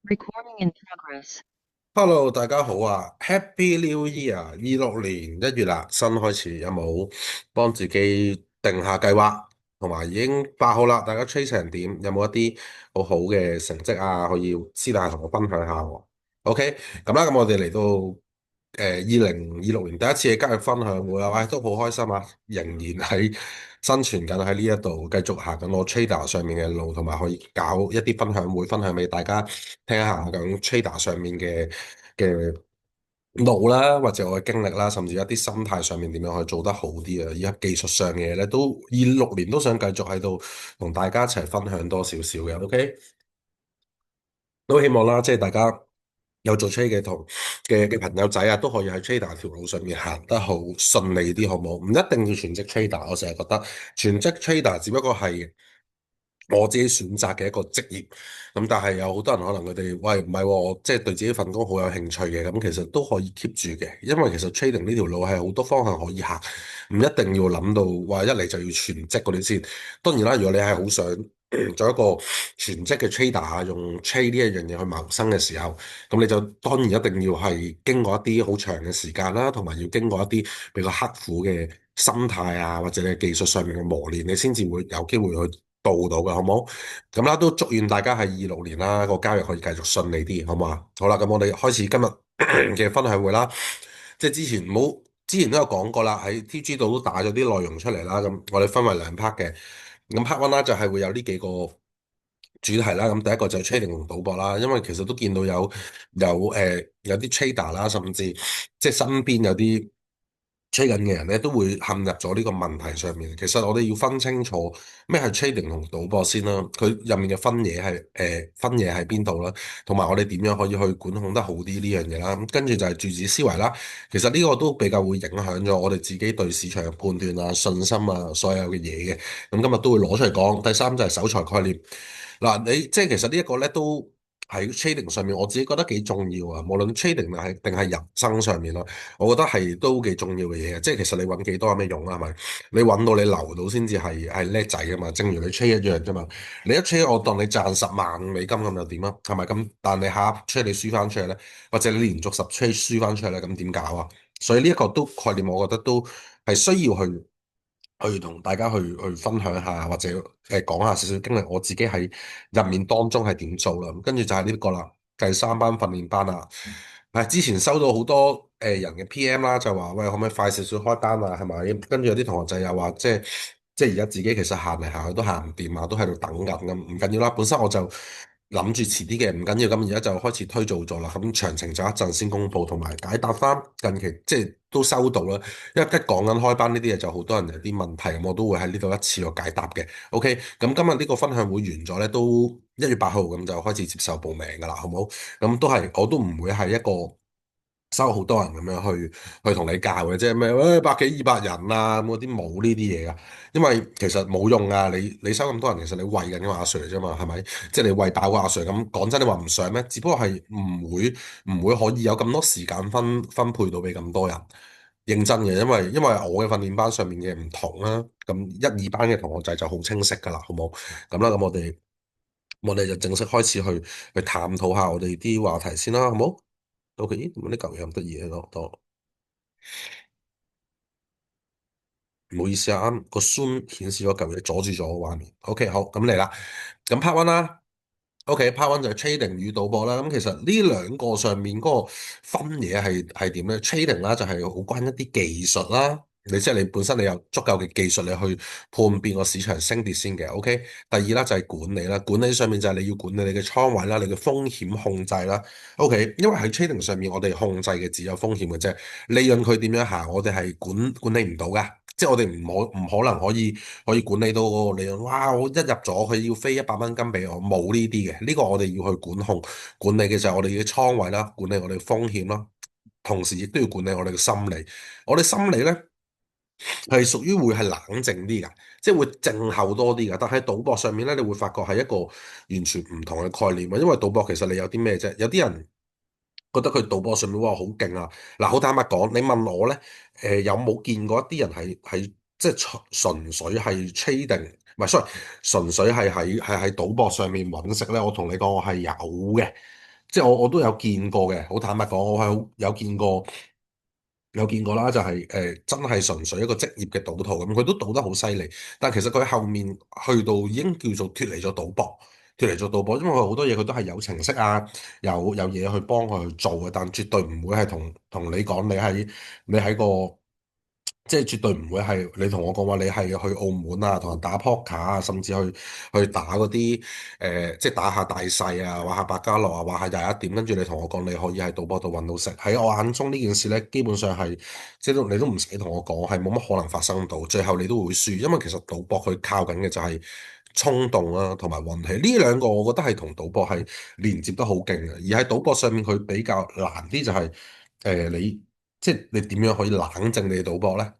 Recording in progress. Hello，大家好啊！Happy New Year！26年1月啦，新開始，有冇幫自己定下計劃？同埋已經八號啦，大家吹成點？有冇一啲好好嘅成績啊？可以私底下同我分享下喎。OK，咁啦，咁我哋嚟到2026年第一次嘅交易分享會啦，喂，都好開心啊！仍然喺生存緊喺呢一度，繼續行緊我 Trader 上面嘅路，同埋可以搞一啲分享會，分享俾大家聽下我講 Trader 上面嘅路啦，或者我嘅經歷啦，甚至一啲心態上面點樣去做得好啲啊！而家技術上嘅嘢咧，都26年都想繼續喺度同大家一齊分享多少少嘅，OK？都希望啦，即係大家有做 trade 嘅朋友仔啊，都可以喺 trader 條路上面行得好順利啲，好唔好？唔一定要全職 trader，我成日覺得全職 trader 只不過係我自己選擇嘅一個職業，咁但係有好多人可能佢哋喂唔係喎，我即係對自己份工好有興趣嘅，咁其實都可以 keep 住嘅，因為其實 trading 呢條路係好多方向可以行，唔一定要諗到話一嚟就要全職嗰啲先。當然啦，如果你係好想做一個全職嘅 trader 啊，用 trade 呢一樣嘢去謀生嘅時候，咁你就當然一定要係經過一啲好長嘅時間啦，同埋要經過一啲比較刻苦嘅心態啊，或者你技術上面嘅磨練，你先至會有機會去到嘅，好冇？咁啦，都祝願大家喺26年啦，個交易可以繼續順利啲，好唔好啊？好啦，咁我哋開始今日嘅分享會啦。即係之前都有講過啦，喺 TG 度都打咗啲內容出嚟啦。咁我哋分為兩 part 嘅。咁 part one 啦就係會有呢幾個主題啦。咁第一個就係 trading 同賭博啦，因為其實都見到有啲 trader 啦，甚至即係身邊有啲 trade 緊嘅人咧，都會陷入咗呢個問題上面。其實我哋要分清楚咩係 trading 同賭博先啦，佢入面嘅分野喺邊度啦，同埋我哋點樣可以去管控得好啲呢樣嘢啦。咁跟住就係注子思維啦。其實呢個都比較會影響咗我哋自己對市場嘅判斷啊、信心啊、所有嘅嘢嘅。咁今日都會攞出嚟講。第三就係守財概念。嗱，你即係其實呢一個咧都喺 trading 上面，我自己覺得幾重要啊。無論 trading 定係人生上面啦，我覺得係都幾重要嘅嘢。即係其實你揾幾多有咩用啊？係咪？你揾到你留到先至係叻仔啊嘛。正如你 trade 一樣啫嘛。你一 trade 我當你賺10萬美金咁又點啊？係咪咁？但你下一 trade 你輸翻出去咧，或者你連續10 trade 輸翻出去咧，咁點搞啊？所以呢一個都概念，我覺得都係需要去同大家去分享下，或者講下少少經歷，我自己喺入面當中係點做啦。咁跟住就係呢個啦，第三班訓練班啦。之前收到好多人嘅 PM 啦，就話喂可唔可以快少少開單啊？係咪？跟住有啲同學仔又話即係而家自己其實行嚟行去都行唔掂啊，都喺度等緊咁，唔緊要啦。本身我就諗住遲啲嘅，唔緊要。咁而家就開始推做咗啦。咁詳情就一陣先公佈，同埋解答翻近期即係都收到啦。一講緊開班呢啲嘢，就好多人有啲問題，咁我都會喺呢度一次過解答嘅。OK，咁今日呢個分享會完咗咧，都1月8號咁就開始接受報名噶啦，好唔好？咁我都唔會係一個收好多人咁樣去同你教嘅，即係咩？百幾200人啊，咁嗰啲冇呢啲嘢噶，因為其實冇用啊！你收咁多人，其實你餵緊個阿 Sir 啫嘛，係咪？即係你餵飽個阿 Sir 咁，講真，你話唔上咩？只不過係唔會可以有咁多時間分配到俾咁多人。認真嘅，因為我嘅訓練班上面嘅唔同啦，咁1、2班嘅同學仔就好清晰噶啦，好冇？咁啦，咁我哋就正式開始去探討下我哋啲話題先啦，好冇？OK，咦，點解呢嚿嘢咁得意嘅？多唔好意思啊，啱個 Zoom 顯示咗嚿嘢阻住咗個畫面。OK，好，咁嚟啦，咁 part one 啦。OK，part one 就係 trading 與賭博啦。咁其實呢兩個上面嗰個分野係點咧？trading 啦就係好關一啲技術啦。即係你本身你有足夠嘅技術，你去判別個市場升跌先嘅。OK，第二啦就係管理啦。管理上面就係你要管理你嘅倉位啦，你嘅風險控制啦。OK，因為喺 trading 上面我哋控制嘅只有風險嘅啫，利潤佢點樣行，我哋係管理唔到噶。即係我哋唔可能可以管理到嗰個利潤。哇！我一入咗佢要飛100蚊金俾我，冇呢啲嘅。呢個我哋要去管理嘅就係我哋嘅倉位啦，管理我哋嘅風險啦，同時亦都要管理我哋嘅心理。我哋心理咧係屬於會係冷靜啲㗎，即係會靜候多啲㗎。但係賭博上面咧，你會發覺係一個完全唔同嘅概念啊。因為賭博其實你有啲咩啫？有啲人覺得佢賭博上面哇好勁啊！嗱，好坦白講，你問我咧，有冇見過一啲人係即係純粹係 trading，唔係 sorry，純粹係喺賭博上面揾食咧？我同你講，我係有嘅。即係我都有見過嘅，好坦白講，我係好有見過啦，就係、真係純粹一個職業嘅賭徒咁，佢都賭得好犀利，但其實佢後面去到已經叫做脫離咗賭博，脫離咗賭博，因為佢好多嘢佢都係有程式啊，有嘢去幫佢去做嘅，但絕對唔會係同你講你喺個。即係絕對唔會係你同我講話，你係去澳門啊，同人打撲克啊，甚至去打嗰啲即係打下大細啊，玩下百家樂啊，玩下廿一點，跟住你同我講你可以喺賭博度揾到食。喺我眼中呢件事咧，基本上係即係你都唔使同我講，係冇乜可能發生到，最後你都會輸，因為其實賭博佢靠緊嘅就係衝動啦，同埋運氣呢兩個，我覺得係同賭博係連接得好勁嘅。而喺賭博上面，佢比較難啲就係、你即係你點樣可以冷靜你嘅賭博咧？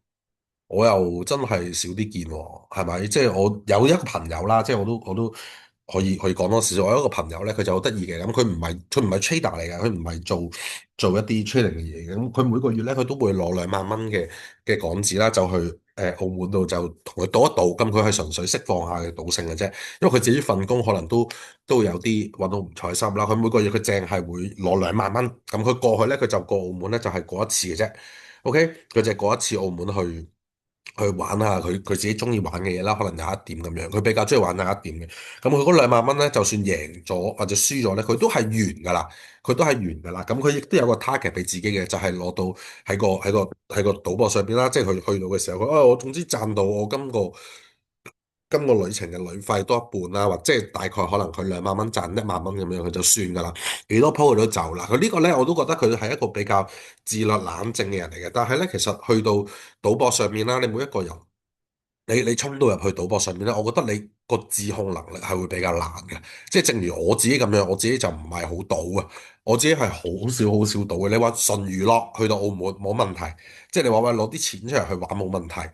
我又真係少啲見喎，係咪？即係我有一個朋友啦，即係我都可以講多少少。我有一個朋友咧，佢就好得意嘅，咁佢唔係 trader 嚟嘅，佢唔係做一啲 trading 嘅嘢嘅。咁佢每個月咧，佢都會攞2萬蚊嘅港紙啦，就去澳門度就同佢賭一賭。咁佢係純粹釋放下嘅賭性嘅啫，因為佢自己份工可能都有啲揾到唔開心啦。佢每個月佢淨係會攞2萬蚊。咁佢過去咧，佢就過澳門咧，就係過一次嘅啫。OK，佢就過一次澳門去玩下佢自己中意玩嘅嘢啦，可能廿一點咁樣，佢比較中意玩廿一點嘅。咁佢嗰2萬蚊咧，就算贏咗或者輸咗咧，佢都係完噶啦，佢都係完噶啦。咁佢亦都有個 target 俾自己嘅，就係攞到喺個賭博上邊啦，即係佢去到嘅時候，佢我總之賺到我今個旅程嘅旅費多一半啦，或即係大概可能佢2萬蚊賺1萬蚊咁樣，佢就算噶啦，幾多鋪佢都走啦。佢呢個咧，我都覺得佢係一個比較自律冷靜嘅人嚟嘅。但係咧，其實去到賭博上面啦，你每一個人。你衝到入去賭博上面咧，我覺得你個自控能力係會比較難嘅。即係正如我自己咁樣，我自己就唔係好賭啊，我自己係好少賭嘅。你話純娛樂去到澳門冇問題，即係你話喂攞啲錢出嚟去玩冇問題。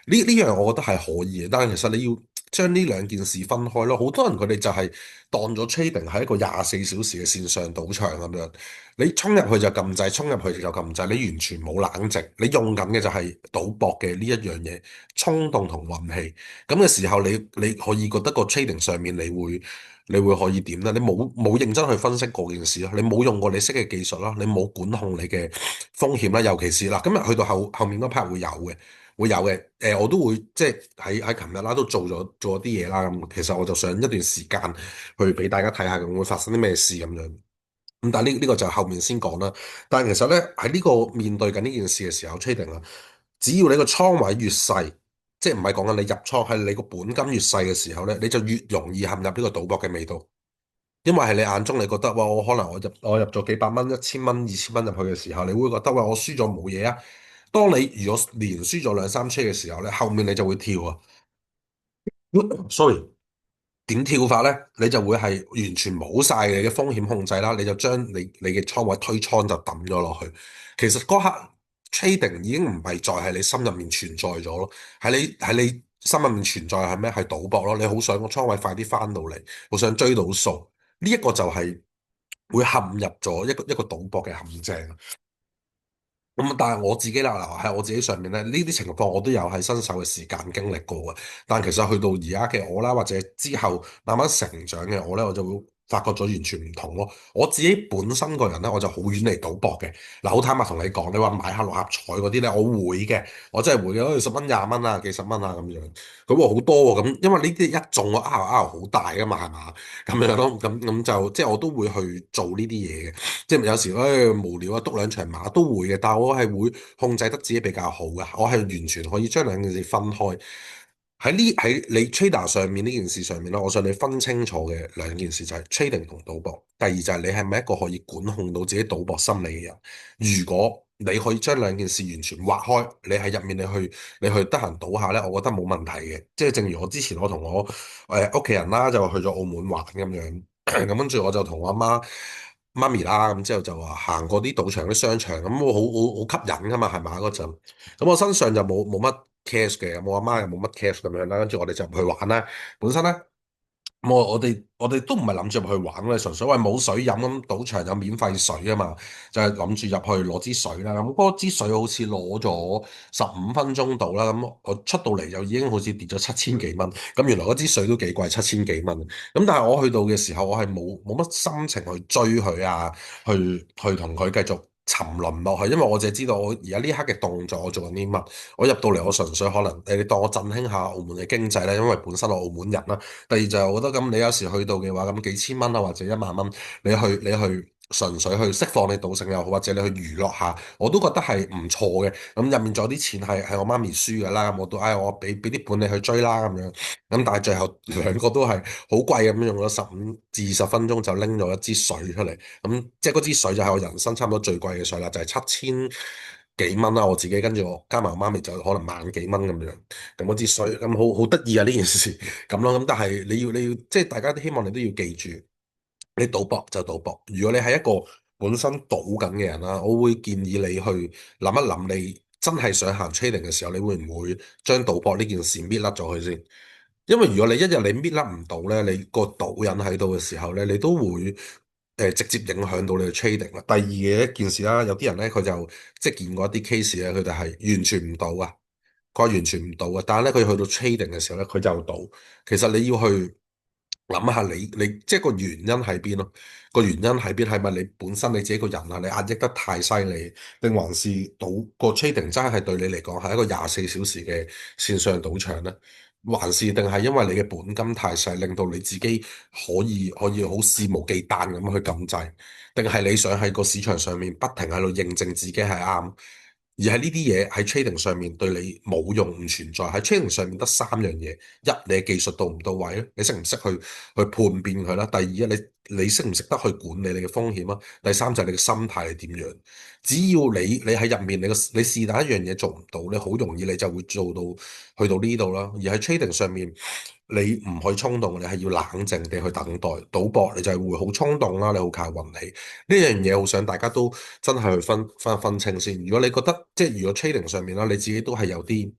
呢樣我覺得係可以嘅，但係其實你要將呢兩件事分開咯。好多人佢哋就係當咗 trading 係一個24小時嘅線上賭場咁樣。你衝入去就撳掣，衝入去就撳掣，你完全冇冷靜，你用緊嘅就係賭博嘅呢一樣嘢，衝動同運氣。咁嘅時候你可以覺得個 trading 上面你會可以點咧？你冇認真去分析嗰件事咯，你冇用過你識嘅技術啦，你冇管控你嘅風險啦，尤其是嗱，今日去到後面嗰 part 會有嘅。會有嘅，我都會即係喺琴日啦，都做咗啲嘢啦。咁其實我就想一段時間去俾大家睇下，會會發生啲咩事咁樣。咁但係呢個就後面先講啦。但係其實咧喺呢個面對緊呢件事嘅時候，trading 啊，只要你個倉位越細，即係唔係講緊你入倉，係你個本金越細嘅時候咧，你就越容易陷入呢個賭博嘅味道。因為係你眼中你覺得哇，我可能我入咗幾百蚊、1000蚊、2000蚊入去嘅時候，你會覺得哇，我輸咗冇嘢啊。當你如果連輸咗兩三車嘅時候咧，後面你就會跳啊。Sorry。點跳法咧？你就會係完全冇晒你嘅風險控制啦，你就將你嘅倉位推倉就抌咗落去。其實嗰刻 trading 已經唔係再係你心入面存在咗咯，喺你心入面存在係咩？係賭博咯。你好想個倉位快啲翻到嚟，好想追到數，呢一個就係會陷入咗一個賭博嘅陷阱。咁但係我自己啦，嗱喺我自己上面咧，呢啲情況我都有喺新手嘅時間經歷過嘅。但其實去到而家嘅我啦，或者之後慢慢成長嘅我咧，我就會發覺咗完全唔同咯。我自己本身個人咧，我就好遠離賭博嘅。嗱，好坦白同你講，你話買下六合彩嗰啲咧，我會嘅，我真係會嘅，好似10蚊、20蚊啊、幾十蚊啊咁樣。咁我好多喎，咁因為呢啲一中我拗好大噶嘛，係嘛？咁樣咯，咁就即係我都會去做呢啲嘢嘅。即係有時無聊啊，篤兩場馬都會嘅，但係我係會控制得自己比較好嘅，我係完全可以將兩件事分開。喺你 trader 上面呢件事上面咧，我想你分清楚嘅兩件事就係 trading 同賭博。第二就係你係咪一個可以管控到自己賭博心理嘅人？如果你可以將兩件事完全劃開，你喺入面你去得閒賭下咧，我覺得冇問題嘅。即係正如我之前我同我屋企人啦，就去咗澳門玩咁樣，咁跟住我就同我阿媽咪啦，咁之後就話行過啲賭場、啲商場，咁我好吸引噶嘛，係咪嗰陣？咁我身上就冇乜 cash 嘅，我阿媽又冇乜 cash 咁樣啦，跟住我哋就入去玩啦。本身咧我哋都唔係諗住入去玩咧，純粹話冇水飲咁，賭場有免費水啊嘛，就係諗住入去攞支水啦。咁嗰支水好似攞咗15分鐘到啦，咁我出到嚟就已經好似跌咗7000幾蚊。咁原來嗰支水都幾貴，7000幾蚊。咁但係我去到嘅時候，我係冇乜心情去追佢啊，去同佢繼續沉淪落去，因為我淨係知道我而家呢刻嘅動作我做緊啲乜。我入到嚟，我純粹可能你當我振興下澳門嘅經濟咧，因為本身我澳門人啦。第二就係我覺得咁，你有時去到嘅話，咁幾千蚊啊，或者1萬蚊，你去純粹去釋放你賭性又好，或者你去娛樂下，我都覺得係唔錯嘅。咁入面仲有啲錢係我媽咪輸㗎啦，我都我俾啲本你去追啦咁樣。咁但係最後兩個都係好貴咁樣，用咗15至20分鐘就拎咗一支水出嚟。咁即係嗰支水就係我人生差唔多最貴嘅水啦，就係7000幾蚊啦。我自己跟住我加埋我媽咪就可能萬幾蚊咁樣。咁嗰支水咁好得意啊呢件事。咁咯，咁但係你要即係大家都希望你都要記住，你賭博就賭博。如果你係一個本身賭緊嘅人啦，我會建議你去諗一諗，你真係想行 trading 嘅時候，你會唔會將賭博呢件事搣甩咗佢先？因為如果你一日你搣甩唔到咧，你個賭癮喺度嘅時候咧，你都會直接影響到你嘅 trading 啦。第二嘅一件事啦，有啲人咧佢就即係見過一啲 case 咧，佢哋係完全唔賭啊。佢話完全唔賭啊，但係咧佢去到 trading 嘅時候咧，佢就賭。其實你要去諗下你即係個原因喺邊咯？個原因喺邊？係咪你本身你自己個人啊，你壓抑得太犀利，定還是賭個 trading 真係對你嚟講係一個24小時嘅線上賭場咧？還是定係因為你嘅本金太細，令到你自己可以好肆無忌憚咁去撳掣？定係你想喺個市場上面不停喺度認證自己係啱？而係呢啲嘢喺 trading 上面對你冇用唔存在，喺 trading 上面得3樣嘢：一，你嘅技術到唔到位咧？你識唔識去判別佢啦？第二，你識唔識得去管理你嘅風險啊？第三就係你嘅心態係點樣？只要你喺入面，你是但一樣嘢做唔到咧，好容易你就會做到去到呢度啦。而喺 trading 上面，你唔可以衝動，你係要冷靜地去等待。賭博你就係會好衝動啦，你好靠運氣。呢樣嘢好想大家都真係去分清先。如果你覺得即係如果 trading 上面啦，你自己都係有啲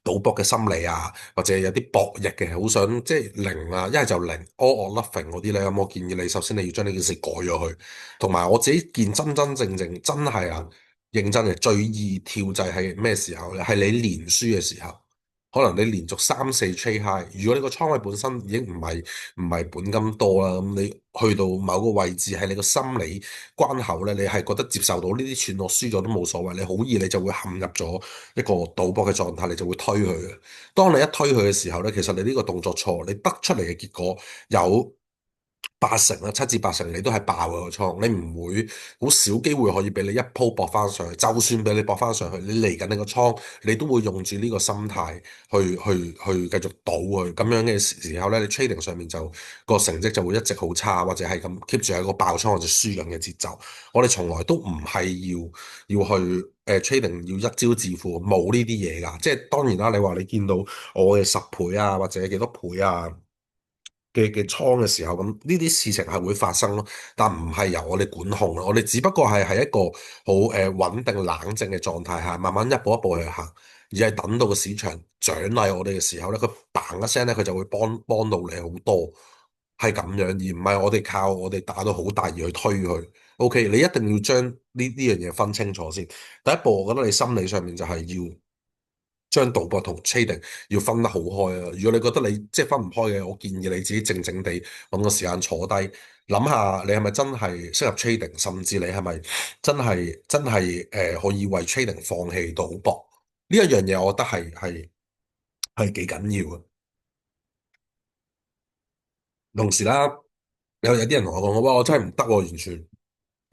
賭博嘅心理啊，或者有啲博弈嘅，好想即係零啊，一係就零 all or nothing 嗰啲咧。咁我建議你首先你要將呢件事改咗去，同埋我自己見真正真係啊認真嘅最易跳掣係咩時候咧？係你連輸嘅時候。可能你連續3、4 trade high，如果你個倉位本身已經唔係本金多啦，咁你去到某個位置係你個心理關口咧，你係覺得接受到呢啲錢我輸咗都冇所謂，你好易你就會陷入咗一個賭博嘅狀態，你就會推佢嘅。當你一推佢嘅時候咧，其實你呢個動作錯，你得出嚟嘅結果有80%啦，7至8成你都係爆嘅個倉，你唔會好少機會可以俾你一鋪搏翻上去。就算俾你搏翻上去，你嚟緊你個倉，你都會用住呢個心態去繼續賭佢。咁樣嘅時候咧，你 trading 上面就個成績就會一直好差，或者係咁 keep 住喺個爆倉或者輸緊嘅節奏。我哋從來都唔係要去trading 要一朝致富，冇呢啲嘢㗎。即係當然啦，你話你見到我嘅10倍啊，或者幾多倍啊？嘅倉嘅時候，咁呢啲事情係會發生咯，但唔係由我哋管控咯，我哋只不過係喺一個好穩定冷靜嘅狀態下，慢慢一步一步去行，而係等到個市場獎勵我哋嘅時候咧，佢嘭一聲咧，佢就會幫到你好多，係咁樣，而唔係我哋靠我哋打到好大而去推佢。OK，你一定要將呢樣嘢分清楚先。第一步，我覺得你心理上面就係要將賭博同 trading 要分得好開啊！如果你覺得你即係分唔開嘅，我建議你自己靜靜地揾個時間坐低，諗下你係咪真係適合 trading，甚至你係咪真係可以為 trading 放棄賭博呢一樣嘢？我覺得係幾緊要嘅。同時啦，有啲人同我講，哇，我真係唔得喎，完全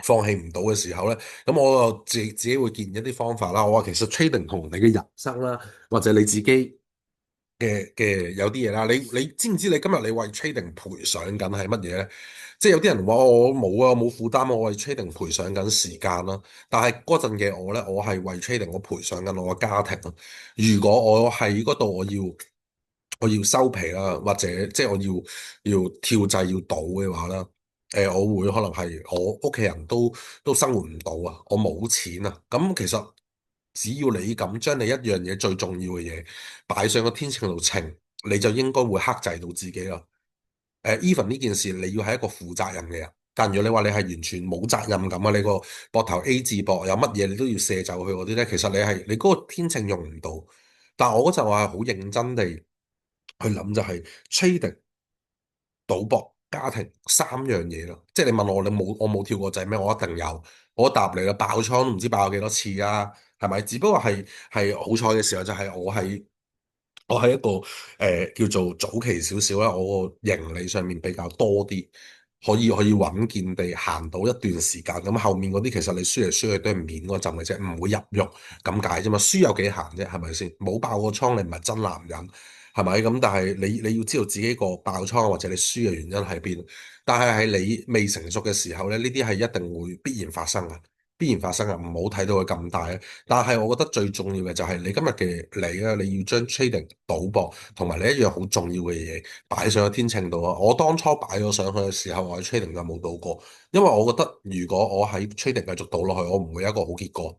放棄唔到嘅時候咧，咁我就自己會建議一啲方法啦。我話其實 trading 同你嘅人生啦，或者你自己嘅有啲嘢啦，你知唔知你今日你為 trading 賠上緊係乜嘢咧？即係有啲人話我冇啊，我冇負擔啊，我為 trading 賠上緊時間啦。但係嗰陣嘅我咧，我係為 trading 我賠上緊我嘅家庭啊。如果我喺嗰度我要收皮啦，或者即係我要跳掣要賭嘅話啦，我會可能係我屋企人都生活唔到啊，我冇錢啊。咁其實只要你咁將你一樣嘢最重要嘅嘢擺上個天秤度稱，你就應該會克制到自己啦。even 呢件事你要係一個負責任嘅人。但如果你話你係完全冇責任感啊，你個膊頭 A 字膊有乜嘢你都要卸走佢嗰啲咧，其實你嗰個天秤用唔到。但係我嗰陣我係好認真地去諗，就係 trading、賭博、家庭三樣嘢咯。即係你問我，我冇跳過掣咩？我一定有。我答你啦，爆倉都唔知爆咗幾多次啊，係咪？只不過係好彩嘅時候就係我係一個叫做早期少少啦，我個盈利上面比較多啲，可以穩健地行到一段時間。咁後面嗰啲其實你輸嚟輸去都係面嗰陣嘅啫，唔會入肉咁解啫嘛。輸有幾閒啫，係咪先？冇爆過倉你唔係真男人，係咪？咁但係你要知道自己個爆倉或者你輸嘅原因喺邊。但係喺你未成熟嘅時候咧，呢啲係一定會必然發生嘅，必然發生嘅，唔好睇到佢咁大啊。但係我覺得最重要嘅就係你今日嘅你啊，你要將 trading 賭博同埋你一樣好重要嘅嘢擺上去天秤度啊！我當初擺咗上去嘅時候，我喺 trading 就冇賭過，因為我覺得如果我喺 trading 繼續賭落去，我唔會有一個好結果。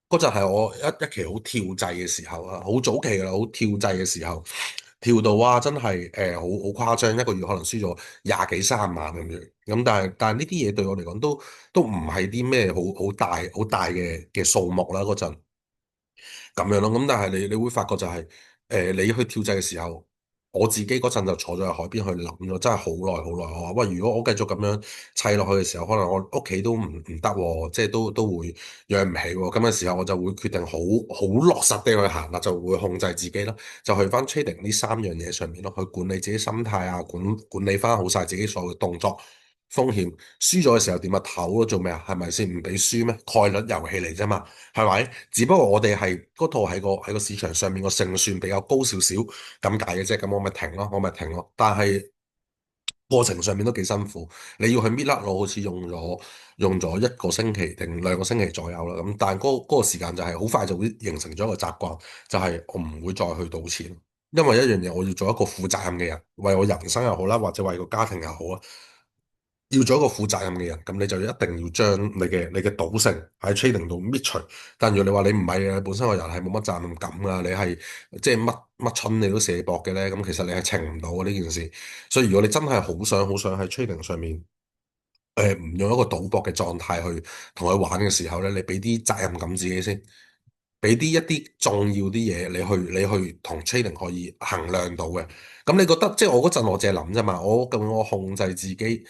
嗰陣係我一期好跳掣嘅時候啊，好早期噶啦，好跳掣嘅時候，跳到哇真係好誇張，一個月可能輸咗20幾30萬咁樣。咁但係呢啲嘢對我嚟講都唔係啲咩好大嘅數目啦嗰陣。咁樣咯，咁但係你會發覺就係、你去跳掣嘅時候，我自己嗰陣就坐咗喺海邊去諗咗，真係好耐好耐。我話喂，如果我繼續咁樣砌落去嘅時候，可能我屋企都唔得喎，即係都會養唔起喎。咁嘅時候，我就會決定好落實地去行啦，就會控制自己咯，就去翻 trading 呢三樣嘢上面咯，去管理自己心態啊，管理翻好晒自己所有嘅動作。風險輸咗嘅時候點啊唞咯，做咩啊？係咪先唔俾輸咩？概率遊戲嚟啫嘛，係咪？只不過我哋係嗰套喺個市場上面個勝算比較高少少咁解嘅啫。咁我咪停咯。但係過程上面都幾辛苦，你要去搣甩我，好似用咗1個星期定2個星期左右啦。咁但係嗰個時間就係好快就會形成咗一個習慣，就係我唔會再去賭錢，因為一樣嘢我要做一個負責任嘅人，為我人生又好啦，或者為個家庭又好啦。要做一個負責任嘅人，咁你就一定要將你嘅賭性喺 trading 度搣除。但如果你話你唔係嘅，本身個人係冇乜責任感噶，你係即係乜春你都射博嘅咧，咁其實你係稱唔到呢件事。所以如果你真係好想喺 trading 上面，唔用一個賭博嘅狀態去同佢玩嘅時候咧，你俾啲責任感自己先，俾一啲重要啲嘢你去同 trading 可以衡量到嘅。咁你覺得即係我嗰陣我淨係諗啫嘛，我控制自己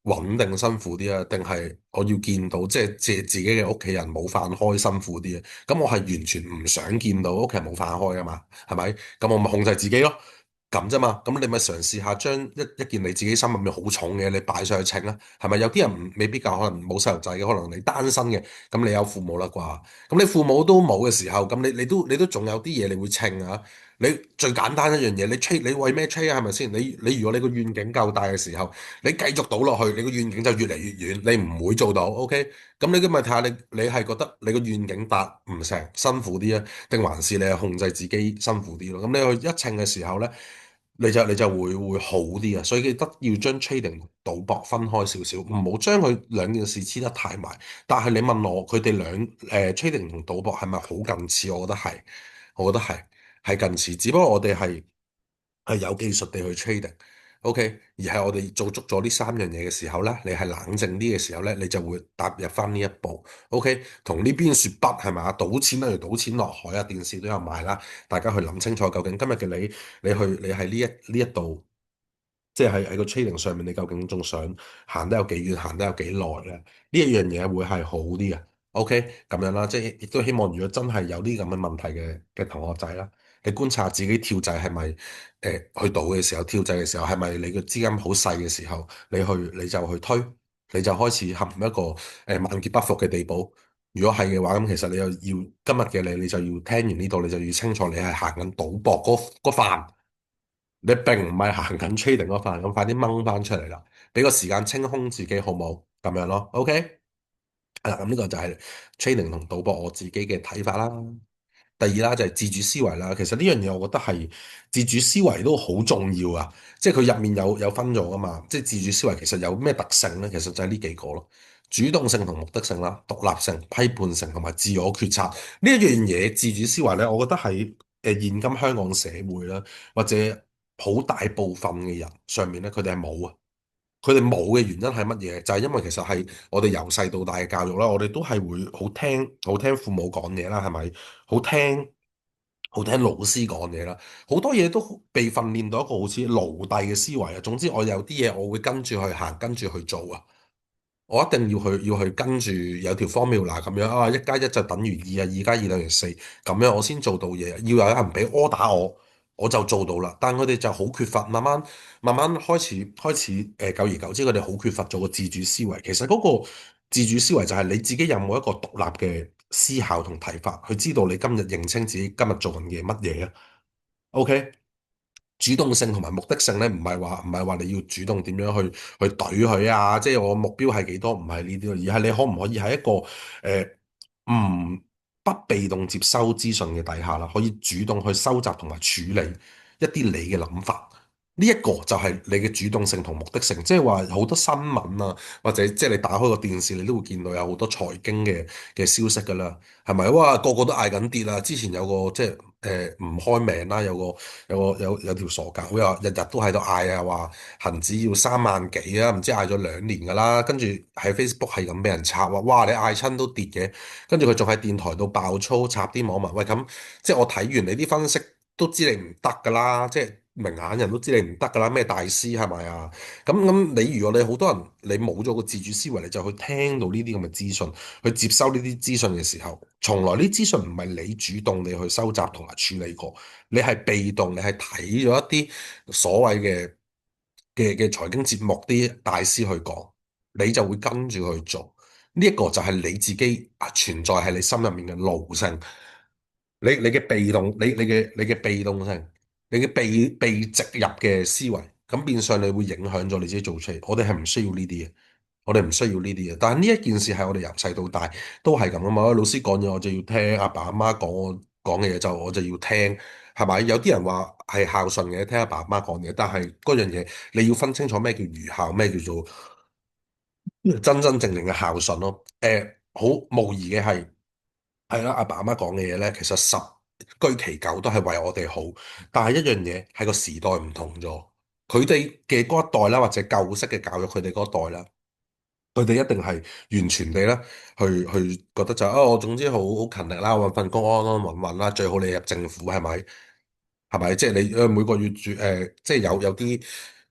穩定辛苦啲啊，定係我要見到即係借自己嘅屋企人冇飯開辛苦啲啊？咁我係完全唔想見到屋企人冇飯開啊嘛，係咪？咁我咪控制自己咯。咁啫嘛，咁你咪嘗試下將一件你自己心入面好重嘅，你擺上去稱啦，係咪？有啲人未必夠，可能冇細路仔嘅，可能你單身嘅，咁你有父母啦啩？咁你父母都冇嘅時候，咁你都仲有啲嘢你會稱啊？你最簡單一樣嘢，你為咩 trade 啊？係咪先？你如果你個願景夠大嘅時候，你繼續賭落去，你個願景就越嚟越遠，你唔會做到。OK，咁你今日睇下你係覺得你個願景達唔成，辛苦啲啊，定還是你係控制自己辛苦啲咯？咁你去一稱嘅時候咧？你就會好啲啊，所以記得要將 trading 同賭博分開少少，唔好將佢兩件事黐得太埋。但係你問我佢哋trading 同賭博係咪好近似？我覺得係，我覺得係近似，只不過我哋係有技術地去 trading，OK，而係我哋做足咗呢三樣嘢嘅時候咧，你係冷靜啲嘅時候咧，你就會踏入翻呢一步，OK，同呢邊説不係咪啊？賭錢等於賭錢落海啊！電視都有賣啦，大家去諗清楚，究竟今日嘅你喺呢一度，即係喺個 trading 上面，你究竟仲想行得有幾遠，行得有幾耐咧？呢一樣嘢會係好啲嘅。OK，咁樣啦，即係亦都希望，如果真係有啲咁嘅問題嘅同學仔啦，你觀察自己跳掣係咪去賭嘅時候，跳掣嘅時候係咪你個資金好細嘅時候，你就去推，你就開始陷入一個萬劫不復嘅地步。如果係嘅話，咁其實你又要今日嘅你就要聽完呢度，你就要清楚你係行緊賭博嗰範。你並唔係行緊 trading 嗰份，咁快啲掹翻出嚟啦！俾個時間清空自己，好冇？咁樣咯，OK？係啦，咁呢個就係 trading 同賭博我自己嘅睇法啦。第二啦就係自主思維啦，其實呢樣嘢我覺得係自主思維都好重要啊！即係佢入面有分咗噶嘛，即係自主思維其實有咩特性咧？其實就係呢幾個咯：主動性同目的性啦、獨立性、批判性同埋自我決策呢一樣嘢。自主思維咧，我覺得喺現今香港社會啦，或者好大部分嘅人上面咧，佢哋係冇啊。佢哋冇嘅原因係乜嘢？就係因為其實係我哋由細到大嘅教育啦，我哋都係會好聽父母講嘢啦，係咪？好聽好聽老師講嘢啦，好多嘢都被訓練到一個好似奴隸嘅思維啊。總之我有啲嘢我會跟住去行，跟住去做啊。我一定要去跟住有條 formula 咁樣啊，1+1就等於2啊，2+2等於4，咁樣我先做到嘢。要有人俾 order我，我就做到啦。但係佢哋就好缺乏，慢慢開始久而久之，佢哋好缺乏咗個自主思維。其實嗰個自主思維就係你自己有冇一個獨立嘅思考同睇法，去知道你今日認清自己今日做緊嘅乜嘢啊？OK。主動性同埋目的性咧，唔係話你要主動點樣去懟佢啊，即係我目標係幾多，唔係呢啲咯，而係你可唔可以喺一個唔不被動接收資訊嘅底下啦，可以主動去收集同埋處理一啲你嘅諗法。呢一個就係你嘅主動性同目的性，即係話好多新聞啊，或者即係你打開個電視，你都會見到有好多財經嘅消息㗎啦，係咪？哇，個個都嗌緊跌啦！之前有個即係唔開名啦，有條傻狗又日日都喺度嗌啊，話恒指要3萬幾啊，唔知嗌咗2年㗎啦，跟住喺 Facebook 係咁俾人插話，哇！你嗌親都跌嘅，跟住佢仲喺電台度爆粗插啲網民，喂咁即係我睇完你啲分析都知你唔得㗎啦，即係明眼人都知你唔得㗎啦，咩大師係咪啊？咁你如果你好多人你冇咗個自主思維，你就去聽到呢啲咁嘅資訊。去接收呢啲資訊嘅時候，從來呢啲資訊唔係你主動你去收集同埋處理過，你係被動，你係睇咗一啲所謂嘅財經節目啲大師去講，你就會跟住去做。呢一個就係你自己存在喺你心入面嘅奴性，你嘅被動，你嘅被動性，你嘅被植入嘅思維，咁變相你會影響咗你自己做出嚟。我哋係唔需要呢啲嘅。我哋唔需要呢啲嘢，但係呢一件事係我哋由細到大都係咁啊嘛。老師講嘢我就要聽，阿爸阿媽講嘅嘢就我就要聽，係咪？有啲人話係孝順嘅，聽阿爸阿媽講嘢，但係嗰樣嘢你要分清楚咩叫愚孝，咩叫做真真正正嘅孝順咯。好無疑嘅係啦，阿爸阿媽講嘅嘢咧，其實十居其九都係為我哋好，但係一樣嘢係個時代唔同咗，佢哋嘅嗰一代啦，或者舊式嘅教育，佢哋嗰一代啦。佢哋一定係完全地咧，去覺得就我總之好勤力啦，揾份工安安穩穩啦，最好你入政府係咪？係咪？即係你每個月住即係有啲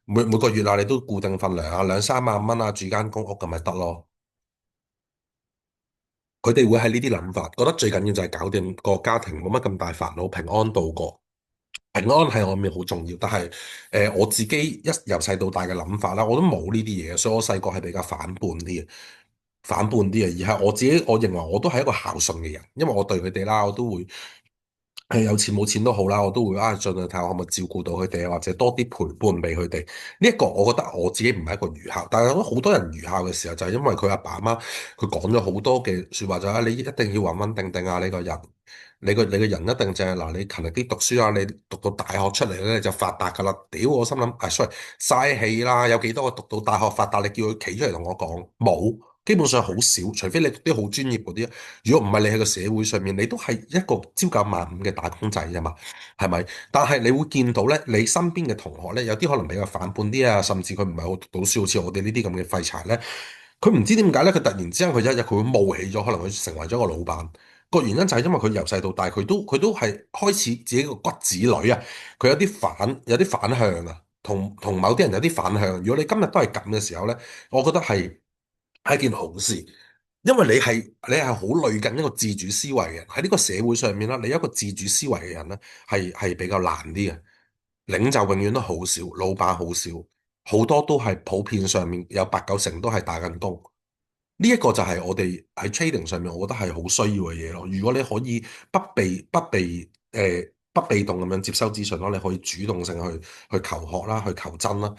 每個月啊，你都固定份糧啊，2、3萬蚊啊，住間公屋咁咪得咯。佢哋會係呢啲諗法，覺得最緊要就係搞掂個家庭，冇乜咁大煩惱，平安度過。平安係我面好重要，但係我自己由細到大嘅諗法啦，我都冇呢啲嘢，所以我細個係比較反叛啲嘅。反叛啲啊，而係我自己，我認為我都係一個孝順嘅人，因為我對佢哋啦，我都會係有錢冇錢都好啦，我都會盡量睇下我可唔可以照顧到佢哋啊，或者多啲陪伴俾佢哋。呢一個我覺得我自己唔係一個愚孝，但係我覺得好多人愚孝嘅時候就係因為佢阿爸阿媽佢講咗好多嘅説話就係你一定要穩穩定定啊，你個人。你個人一定就係嗱，你勤力啲讀書啊，你讀到大學出嚟咧你就發達噶啦。屌我心諗，sorry，嘥氣啦！有幾多個讀到大學發達？你叫佢企出嚟同我講，冇，基本上好少，除非你讀啲好專業嗰啲。如果唔係，你喺個社會上面，你都係一個朝九晚五嘅打工仔啫嘛，係咪？但係你會見到咧，你身邊嘅同學咧，有啲可能比較反叛啲啊，甚至佢唔係好讀到書，好似我哋呢啲咁嘅廢柴咧，佢唔知點解咧，佢突然之間佢一日佢會冒起咗，可能佢成為咗個老闆。個原因就係因為佢由細到大，佢都係開始自己個骨子裏啊，佢有啲反向啊，同某啲人有啲反向。如果你今日都係咁嘅時候咧，我覺得係一件好事，因為你係好類近一個自主思維嘅喺呢個社會上面啦，你一個自主思維嘅人咧係比較難啲嘅，領袖永遠都好少，老闆好少，好多都係普遍上面有8、9成都係打緊工。呢一個就係我哋喺 trading 上面，我覺得係好需要嘅嘢咯。如果你可以不被動咁樣接收資訊咯，你可以主動性去求學啦，去求真啦，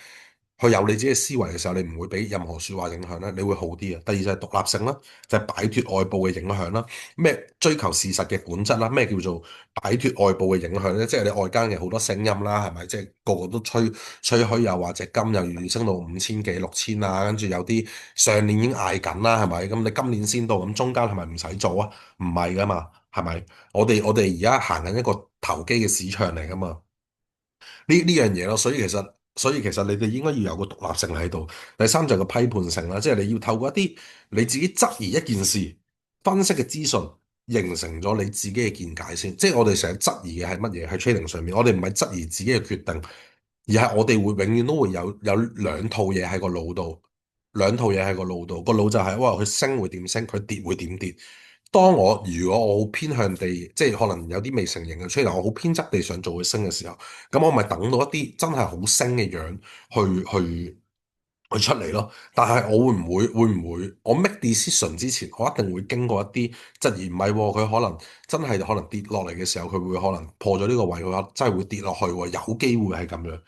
去有你自己嘅思維嘅時候，你唔會俾任何説話影響咧，你會好啲啊。第二就係獨立性啦，就係擺脱外部嘅影響啦。咩追求事實嘅本質啦？咩叫做擺脱外部嘅影響咧？即係你外間嘅好多聲音啦，係咪？即係個個都吹噓，又或者金又要升到5000幾6000啊，跟住有啲上年已經嗌緊啦，係咪？咁你今年先到，咁中間係咪唔使做啊？唔係噶嘛，係咪？我哋而家行緊一個投機嘅市場嚟噶嘛。呢樣嘢咯，所以其實你哋應該要有個獨立性喺度。第三就係個批判性啦，即係你要透過一啲你自己質疑一件事分析嘅資訊，形成咗你自己嘅見解先。即係我哋成日質疑嘅係乜嘢？喺 trading 上面，我哋唔係質疑自己嘅決定，而係我哋會永遠都會有兩套嘢喺個腦度，兩套嘢喺個腦度。個腦就係哇，佢升會點升，佢跌會點跌。如果我好偏向地，即係可能有啲未成型嘅 trader，我好偏執地想做佢升嘅時候，咁我咪等到一啲真係好升嘅樣去出嚟咯。但係我會唔會我 make decision 之前，我一定會經過一啲質疑，唔係喎，佢可能真係可能跌落嚟嘅時候，佢會可能破咗呢個位，佢話真係會跌落去喎，有機會係咁樣。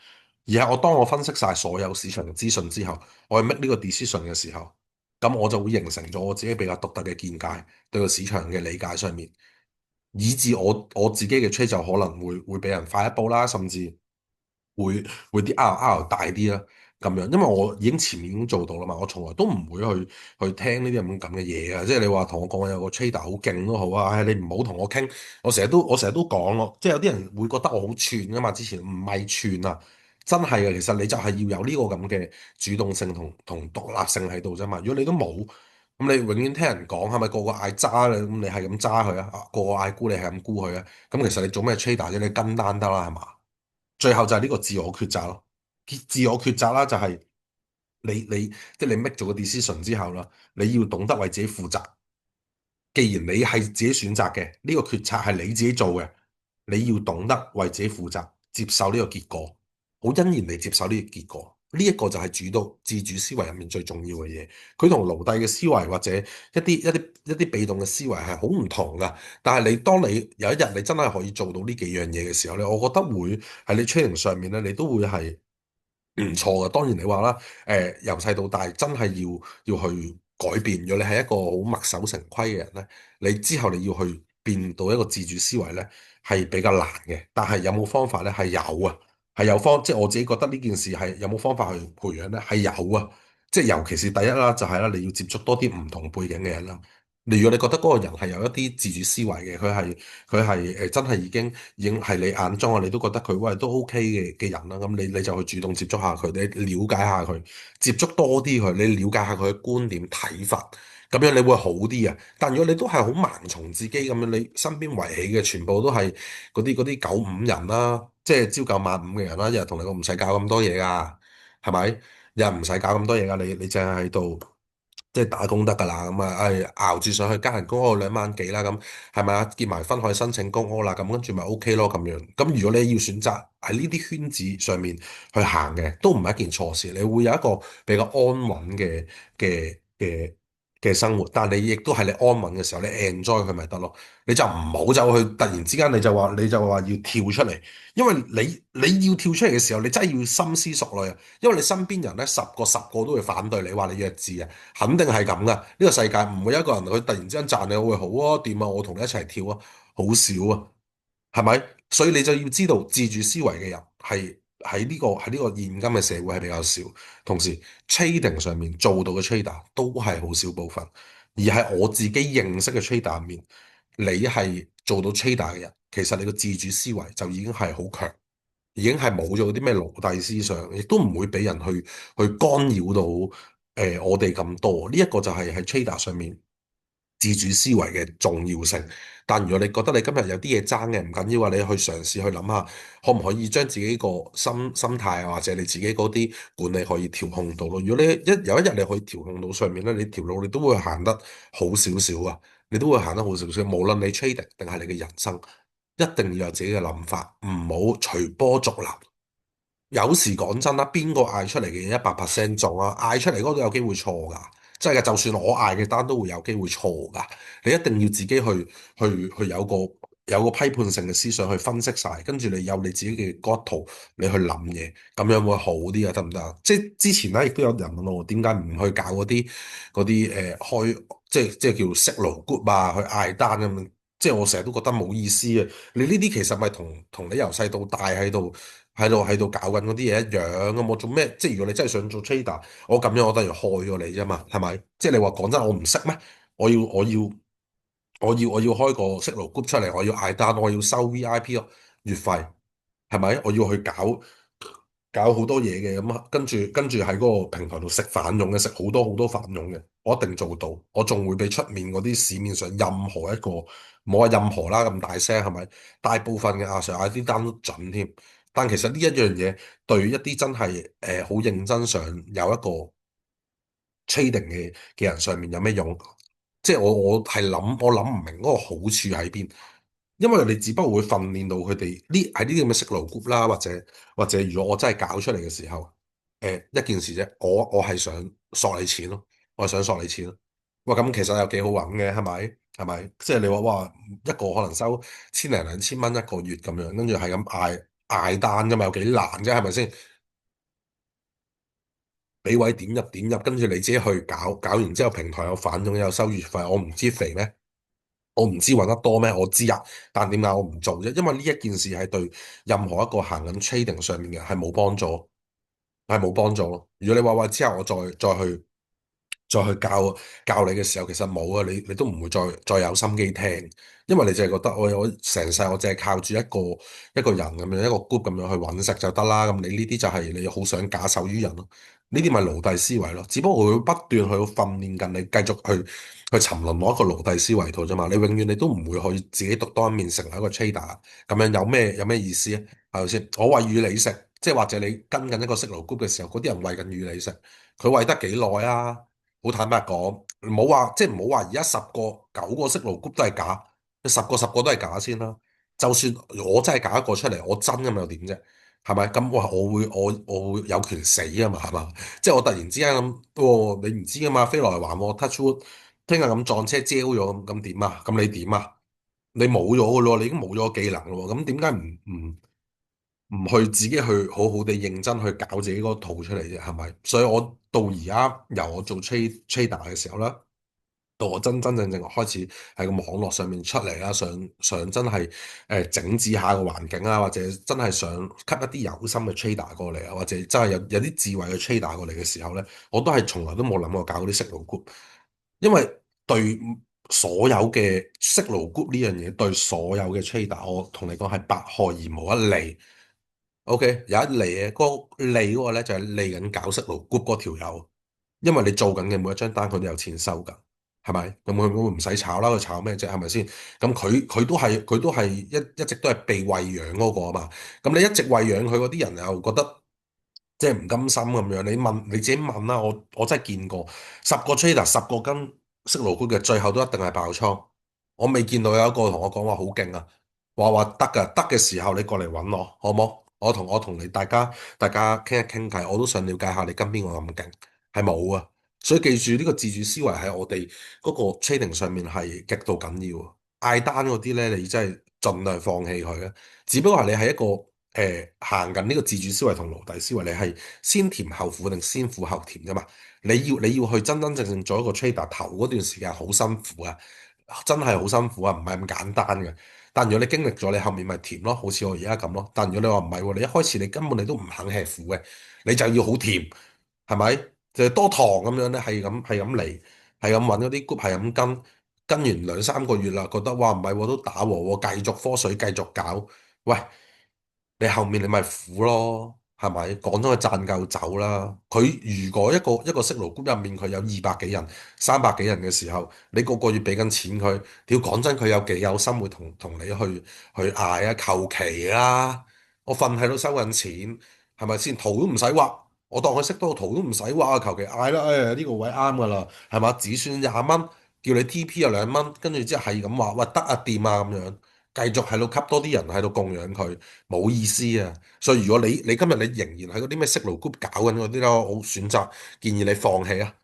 而係當我分析晒所有市場嘅資訊之後，我去 make 呢個 decision 嘅時候，咁我就會形成咗我自己比較獨特嘅見解，對個市場嘅理解上面，以致我自己嘅 trade 就可能會比人快一步啦，甚至會會啲 R 大啲啦，咁樣，因為我已經前面已經做到啦嘛，我從來都唔會去聽呢啲咁嘅嘢啊，即係你話同我講有個 trader 好勁都好啊，唉，你唔好同我傾，我成日都講咯，即係有啲人會覺得我好串噶嘛，之前唔係串啊，真係嘅，其實你就係要有呢個咁嘅主動性同獨立性喺度啫嘛，如果你都冇。咁你永遠聽人講係咪個個嗌揸咧？咁你係咁揸佢啊？個個嗌沽你係咁沽佢啊？咁其實你做咩 trader 啫？你跟單得啦係嘛？最後就係呢個自我抉擇咯。自我抉擇啦，就係你即係你 make 咗個 decision 之後啦，你要懂得為自己負責。既然你係自己選擇嘅，呢個決策係你自己做嘅，你要懂得為自己負責，接受呢個結果，好欣然地接受呢個結果。呢一個就係自主思維入面最重要嘅嘢。佢同奴隸嘅思維或者一啲被動嘅思維係好唔同噶。但係當你有一日你真係可以做到呢幾樣嘢嘅時候咧，我覺得會喺你 training 上面咧，你都會係唔錯嘅。當然你話啦，由細到大真係要去改變。如果你係一個好墨守成規嘅人咧，你之後你要去變到一個自主思維咧，係比較難嘅。但係有冇方法咧？係有啊，係有即係我自己覺得呢件事係有冇方法去培養咧？係有啊。即係尤其是第一啦，就係啦，你要接觸多啲唔同背景嘅人啦。如果你覺得嗰個人係有一啲自主思維嘅，佢係真係已經係你眼中啊，你都覺得佢喂都 OK 嘅人啦，咁你就去主動接觸下佢，你了解下佢，接觸多啲佢，你了解下佢嘅觀點睇法，咁樣你會好啲啊。但如果你都係好盲從自己咁樣，你身邊圍起嘅全部都係嗰啲九五人啦，即係朝九晚五嘅人啦，日日同你講唔使搞咁多嘢噶，係咪？日日唔使搞咁多嘢噶，你淨係喺度。即係打工得㗎啦，咁啊，熬住上去加人工嗰2萬幾啦，咁係咪啊？結埋婚可以申請公屋啦，咁跟住咪 OK 咯咁樣。咁如果你要選擇喺呢啲圈子上面去行嘅，都唔係一件錯事。你會有一個比較安穩嘅生活，但係你亦都係你安穩嘅時候，你 enjoy 佢咪得咯。你就唔好走去突然之間你就話要跳出嚟，因為你要跳出嚟嘅時候，你真係要深思熟慮啊。因為你身邊人咧十個都會反對你話你弱智啊，肯定係咁噶。呢個世界唔會有一個人佢突然之間讚你會好啊，掂啊，我同你一齊跳啊，好少啊，係咪？所以你就要知道自主思維嘅人係喺呢個現今嘅社會係比較少，同時 trading 上面做到嘅 trader 都係好少部分，而係我自己認識嘅 trader 入面，你係做到 trader 嘅人，其實你個自主思維就已經係好強。已經係冇咗啲咩奴隸思想，亦都唔會俾人去干擾到我哋咁多。呢一個就係喺 trader 上面自主思維嘅重要性。但如果你覺得你今日有啲嘢爭嘅，唔緊要啊，你去嘗試去諗下，可唔可以將自己個心態啊，或者你自己嗰啲管理可以調控到咯。如果你有一日你可以調控到上面咧，你條路你都會行得好少少啊，你都會行得好少少。無論你 trading 定係你嘅人生。一定要有自己嘅諗法，唔好隨波逐流。有時講真啦，邊個嗌出嚟嘅嘢100%中啊？嗌出嚟嗰個都有機會錯噶，真係嘅。就算我嗌嘅單都會有機會錯噶。你一定要自己去有個批判性嘅思想去分析晒，跟住你有你自己嘅角度，你去諗嘢，咁樣會好啲啊？得唔得啊？即係之前咧，亦都有人問我點解唔去搞嗰啲開，即係叫 signal group 啊，去嗌單咁樣。即係我成日都覺得冇意思啊！你呢啲其實咪同你由細到大喺度搞緊嗰啲嘢一樣咁，我做咩？即係如果你真係想做 trader，我咁樣我等於害咗你啫嘛，係咪？即係你話講真，我唔識咩？我要開個 Signal group 出嚟，我要嗌單，我要收 VIP 咯，月費。係咪？我要去搞好多嘢嘅咁啊，跟住喺嗰個平台度食飯用嘅，食好多好多飯用嘅，我一定做到。我仲會比出面嗰啲市面上任何一個，冇話任何啦咁大聲，係咪？大部分嘅阿 Sir 嗌啲單都準添。但其實呢一樣嘢對於一啲真係好認真想有一個 trading 嘅人上面有咩用？即係我係諗，我諗唔明嗰個好處喺邊。因為你只不過會訓練到佢哋喺呢啲咁嘅息路 group 啦，或者如果我真係搞出嚟嘅時候，一件事啫，我係想索你錢咯，我係想索你錢咯。哇，咁其實有幾好揾嘅，係咪？係咪？即係你話哇，一個可能收千零兩千蚊一個月咁樣，跟住係咁嗌單㗎嘛，有幾難啫？係咪先？俾位點入，跟住你自己去搞完之後，平台有反佣有收月費，我唔知肥咩？我唔知揾得多咩？我知啊，但點解我唔做啫？因為呢一件事係對任何一個行緊 trading 上面嘅係冇幫助，係冇幫助咯。如果你話之後我再去教你嘅時候，其實冇啊，你都唔會再有心機聽，因為你淨係覺得我成世我淨係靠住一個人咁樣一個 group 咁樣去揾食就得啦。咁你呢啲就係你好想假手於人咯，呢啲咪奴隸思維咯。只不過佢會不斷去訓練緊你，繼續去沉淪落一個奴隸思維度啫嘛。你永遠你都唔會可以自己獨當一面成為一個 trader，咁樣有咩意思啊？係咪先？我餵魚你食，即係或者你跟緊一個色奴 group 嘅時候，嗰啲人餵緊魚你食，佢餵得幾耐啊？好坦白講，唔好話即係唔好話而家9個息勞谷都係假，十個都係假先啦。就算我真係搞一個出嚟，我真咁又點啫？係咪？咁我會有權死啊嘛？係嘛？即係我突然之間咁，你唔知噶嘛？飛來橫禍，touch wood，聽日咁撞車焦咗咁點啊？咁你點啊？你冇咗噶咯，你已經冇咗個技能咯。咁點解唔去自己去好好地認真去搞自己嗰套出嚟啫？係咪？所以我到而家由我做 trader 嘅時候咧，到我真真正正開始喺個網絡上面出嚟啦，想真係整治下個環境啊，或者真係想吸一啲有心嘅 trader 過嚟啊，或者真係有啲智慧嘅 trader 過嚟嘅時候咧，我都係從來都冇諗過搞嗰啲息路 group，因為對所有嘅息路 group 呢樣嘢，對所有嘅 trader，我同你講係百害而無一利。O.K. 有一利嘅，嗰個利嗰個咧就係利緊搞息路 group 嗰條友，因為你做緊嘅每一張單佢都有錢收㗎，係咪？咁佢唔使炒啦，佢炒咩啫？係咪先？咁佢都係一直都係被餵養嗰個啊嘛。咁你一直餵養佢嗰啲人又覺得即係唔甘心咁樣。你自己問啦，我真係見過10個 trader 10個跟息路 group 嘅，最後都一定係爆倉。我未見到有一個同我講話好勁啊！話得噶，得嘅時候你過嚟揾我，好冇？我同你大家傾一傾偈，我都想了解下你跟邊個咁勁，係冇啊。所以記住呢個自主思維喺我哋嗰個 trading 上面係極度緊要啊。嗌單嗰啲咧，你真係盡量放棄佢啊。只不過係你係一個行緊呢個自主思維同奴隸思維，你係先甜後苦定先苦後甜啫嘛。你要去真真正正做一個 trader，頭嗰段時間好辛苦啊，真係好辛苦啊，唔係咁簡單嘅。但如果你經歷咗，你後面咪甜咯，好似我而家咁咯。但如果你話唔係喎，你一開始你根本你都唔肯吃苦嘅，你就要好甜，係咪？就係多糖咁樣咧，係咁嚟，係咁揾嗰啲 group，係咁跟完2、3個月啦，覺得哇唔係喎，都打和喎，繼續科水繼續搞，喂！你後面你咪苦咯，係咪？講咗佢賺夠走啦。佢如果一個息勞 group 入面佢有200幾人、300幾人嘅時候，你個個月俾緊錢佢，屌講真佢有幾有心會同你去嗌啊？求其啦，我瞓喺度收緊錢，係咪先？圖都唔使畫，我當佢識多個圖都唔使畫，求其嗌啦。哎呀呢個位啱噶啦，係嘛？只算20蚊，叫你 TP 又2蚊，跟住之後係咁話，喂得啊掂啊咁樣。繼續喺度吸多啲人喺度供養佢，冇意思啊！所以如果你今日你仍然喺嗰啲咩息勞 group 搞緊嗰啲咧，我選擇建議你放棄啊！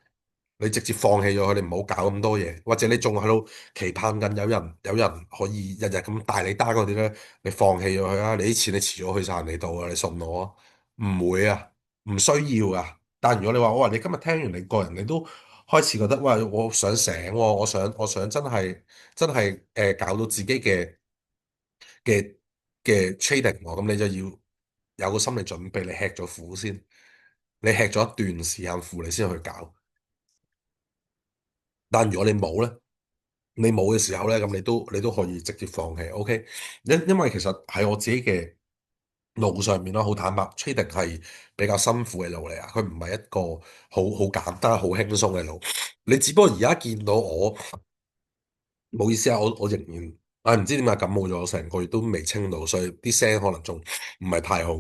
你直接放棄咗佢，你唔好搞咁多嘢，或者你仲喺度期盼緊有人可以日日咁帶你單嗰啲咧，你放棄咗佢啊！你啲錢你遲早去晒人哋度啊！你信我啊，唔會啊，唔需要啊！但如果你話我話你今日聽完你個人你都開始覺得喂，我想醒喎，我想真係搞到自己嘅嘅 trading 喎，咁你就要有個心理準備，你吃咗苦先，你吃咗一段時間苦，你先去搞。但如果你冇咧，你冇嘅時候咧，咁你都可以直接放棄。OK，因為其實係我自己嘅。路上面咯，好坦白，trading 係比較辛苦嘅路嚟啊，佢唔係一個好簡單、好輕鬆嘅路。你只不過而家見到我，唔好意思啊，我仍然，唔知點解感冒咗，成個月都未清到，所以啲聲可能仲唔係太好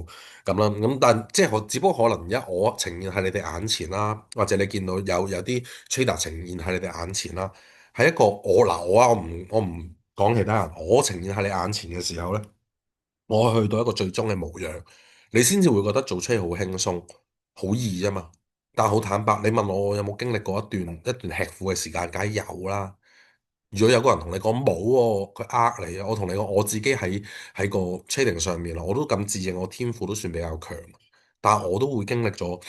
咁啦。咁但即係我只不過可能而家我呈現喺你哋眼前啦，或者你見到有啲 trader 呈現喺你哋眼前啦，係一個我唔講其他人，我呈現喺你眼前嘅時候咧。我去到一個最終嘅模樣，你先至會覺得做車好輕鬆、好易啫嘛。但好坦白，你問我有冇經歷過一段吃苦嘅時間，梗係有啦。如果有個人同你講冇喎，佢呃你啊，我同你講，我自己喺個 trading 上面啦，我都咁自認我天賦都算比較強，但係我都會經歷咗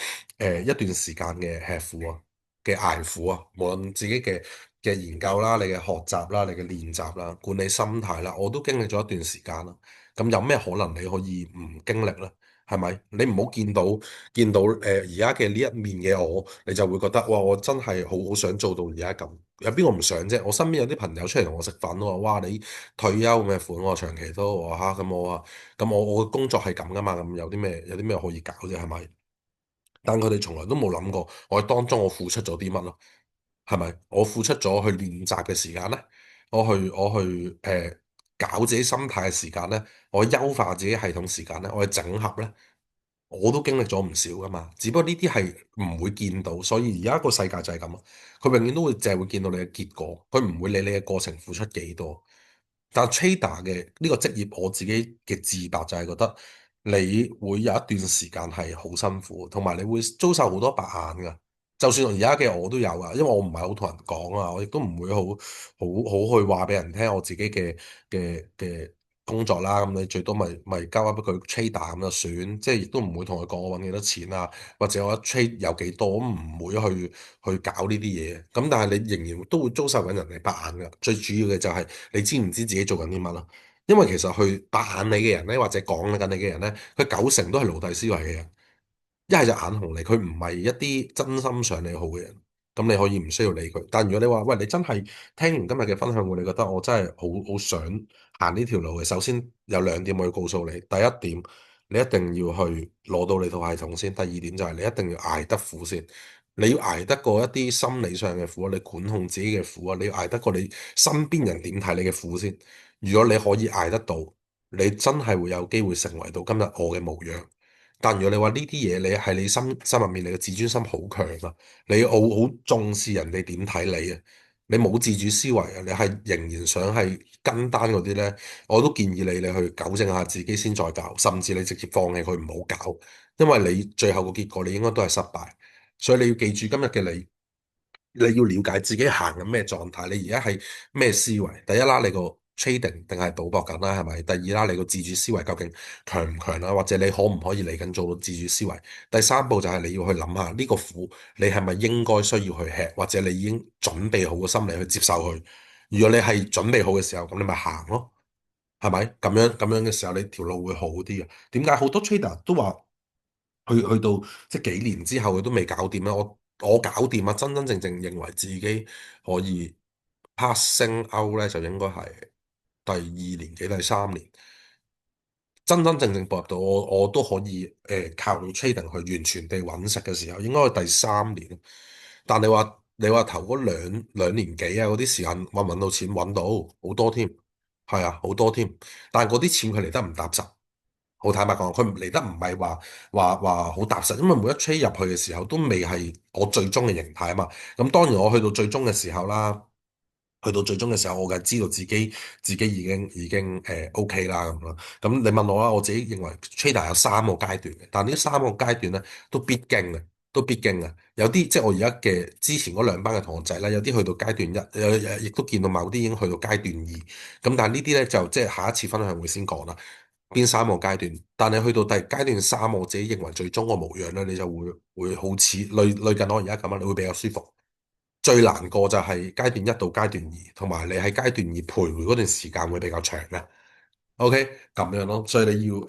一段時間嘅吃苦啊，嘅捱苦啊，無論自己嘅研究啦、你嘅學習啦、你嘅練習啦、管理心態啦，我都經歷咗一段時間啦。咁有咩可能你可以唔經歷呢？係咪？你唔好見到而家嘅呢一面嘅我，你就會覺得哇！我真係好想做到而家咁。有邊個唔想啫？我身邊有啲朋友出嚟同我食飯都話：哇！你退休咩款？我長期都我嚇咁我話咁我嘅工作係咁噶嘛？咁有啲咩可以搞啫？係咪？但佢哋從來都冇諗過我喺當中我付出咗啲乜咯？係咪？我付出咗去練習嘅時間咧，我去搞自己心態嘅時間咧，我去優化自己系統時間咧，我去整合咧。我都經歷咗唔少噶嘛，只不過呢啲係唔會見到，所以而家個世界就係咁啊，佢永遠都會淨係會見到你嘅結果，佢唔會理你嘅過程付出幾多。但 trader 嘅呢個職業，我自己嘅自白就係覺得你會有一段時間係好辛苦，同埋你會遭受好多白眼噶。就算而家嘅我都有啊，因為我唔係好同人講啊，我亦都唔會好去話俾人聽我自己嘅工作啦。咁你最多咪交翻俾佢 trader 咁就算，即係亦都唔會同佢講我揾幾多錢啊，或者我一 trade 有幾多，唔會去搞呢啲嘢。咁但係你仍然都會遭受緊人哋白眼噶。最主要嘅就係你知唔知自己做緊啲乜咯？因為其實去白眼你嘅人咧，或者講緊你嘅人咧，佢九成都係奴隸思維嘅人。一係就眼紅你，佢唔係一啲真心想你好嘅人，咁你可以唔需要理佢。但如果你話喂，你真係聽完今日嘅分享會，你覺得我真係好想行呢條路嘅，首先有兩點我要告訴你。第一點，你一定要去攞到你套系統先；第二點就係你一定要捱得苦先。你要捱得過一啲心理上嘅苦啊，你管控自己嘅苦啊，你要捱得過你身邊人點睇你嘅苦先。如果你可以捱得到，你真係會有機會成為到今日我嘅模樣。但如果你話呢啲嘢，你係你心入面你嘅自尊心好強啊，你好重視人哋點睇你啊，你冇自主思維啊，你係仍然想係跟單嗰啲咧，我都建議你去糾正下自己先再搞，甚至你直接放棄佢唔好搞，因為你最後個結果你應該都係失敗，所以你要記住今日嘅你。你要了解自己行緊咩狀態，你而家係咩思維？第一啦，你個 trading 定係賭博緊啦，係咪？第二啦，你個自主思維究竟強唔強啦？或者你可唔可以嚟緊做到自主思維？第三步就係你要去諗下呢個苦，你係咪應該需要去吃，或者你已經準備好個心理去接受佢？如果你係準備好嘅時候，咁你咪行咯，係咪？咁樣嘅時候，你條路會好啲嘅。點解好多 trader 都話？去到即係幾年之後，佢都未搞掂啦。我搞掂啊，真真正正認為自己可以 passing out 咧，就應該係第二年幾第三年，真真正正步入到我都可以靠 trading 去完全地揾食嘅時候，應該係第三年。但你話頭嗰兩年幾啊，嗰啲時間揾唔揾到錢，揾到好多添，係啊，好多添。但係嗰啲錢佢嚟得唔踏實。好坦白講，佢嚟得唔係話好踏實，因為每一 trade 入去嘅時候都未係我最終嘅形態啊嘛。咁當然我去到最終嘅時候啦，去到最終嘅時候，我梗係知道自己已經OK 啦咁啦。咁你問我啦，我自己認為 trader 有三個階段嘅，但呢三個階段咧都必經嘅，都必經嘅。有啲即係我而家嘅之前嗰兩班嘅同學仔啦，有啲去到階段一，亦都見到某啲已經去到階段二。咁但係呢啲咧就即係下一次分享會先講啦。邊三個階段？但係去到第階段三，我自己認為最終個模樣咧，你就會好似類近我而家咁樣，你會比較舒服。最難過就係階段一到階段二，同埋你喺階段二徘徊嗰段時間會比較長嘅。OK，咁樣咯，所以你要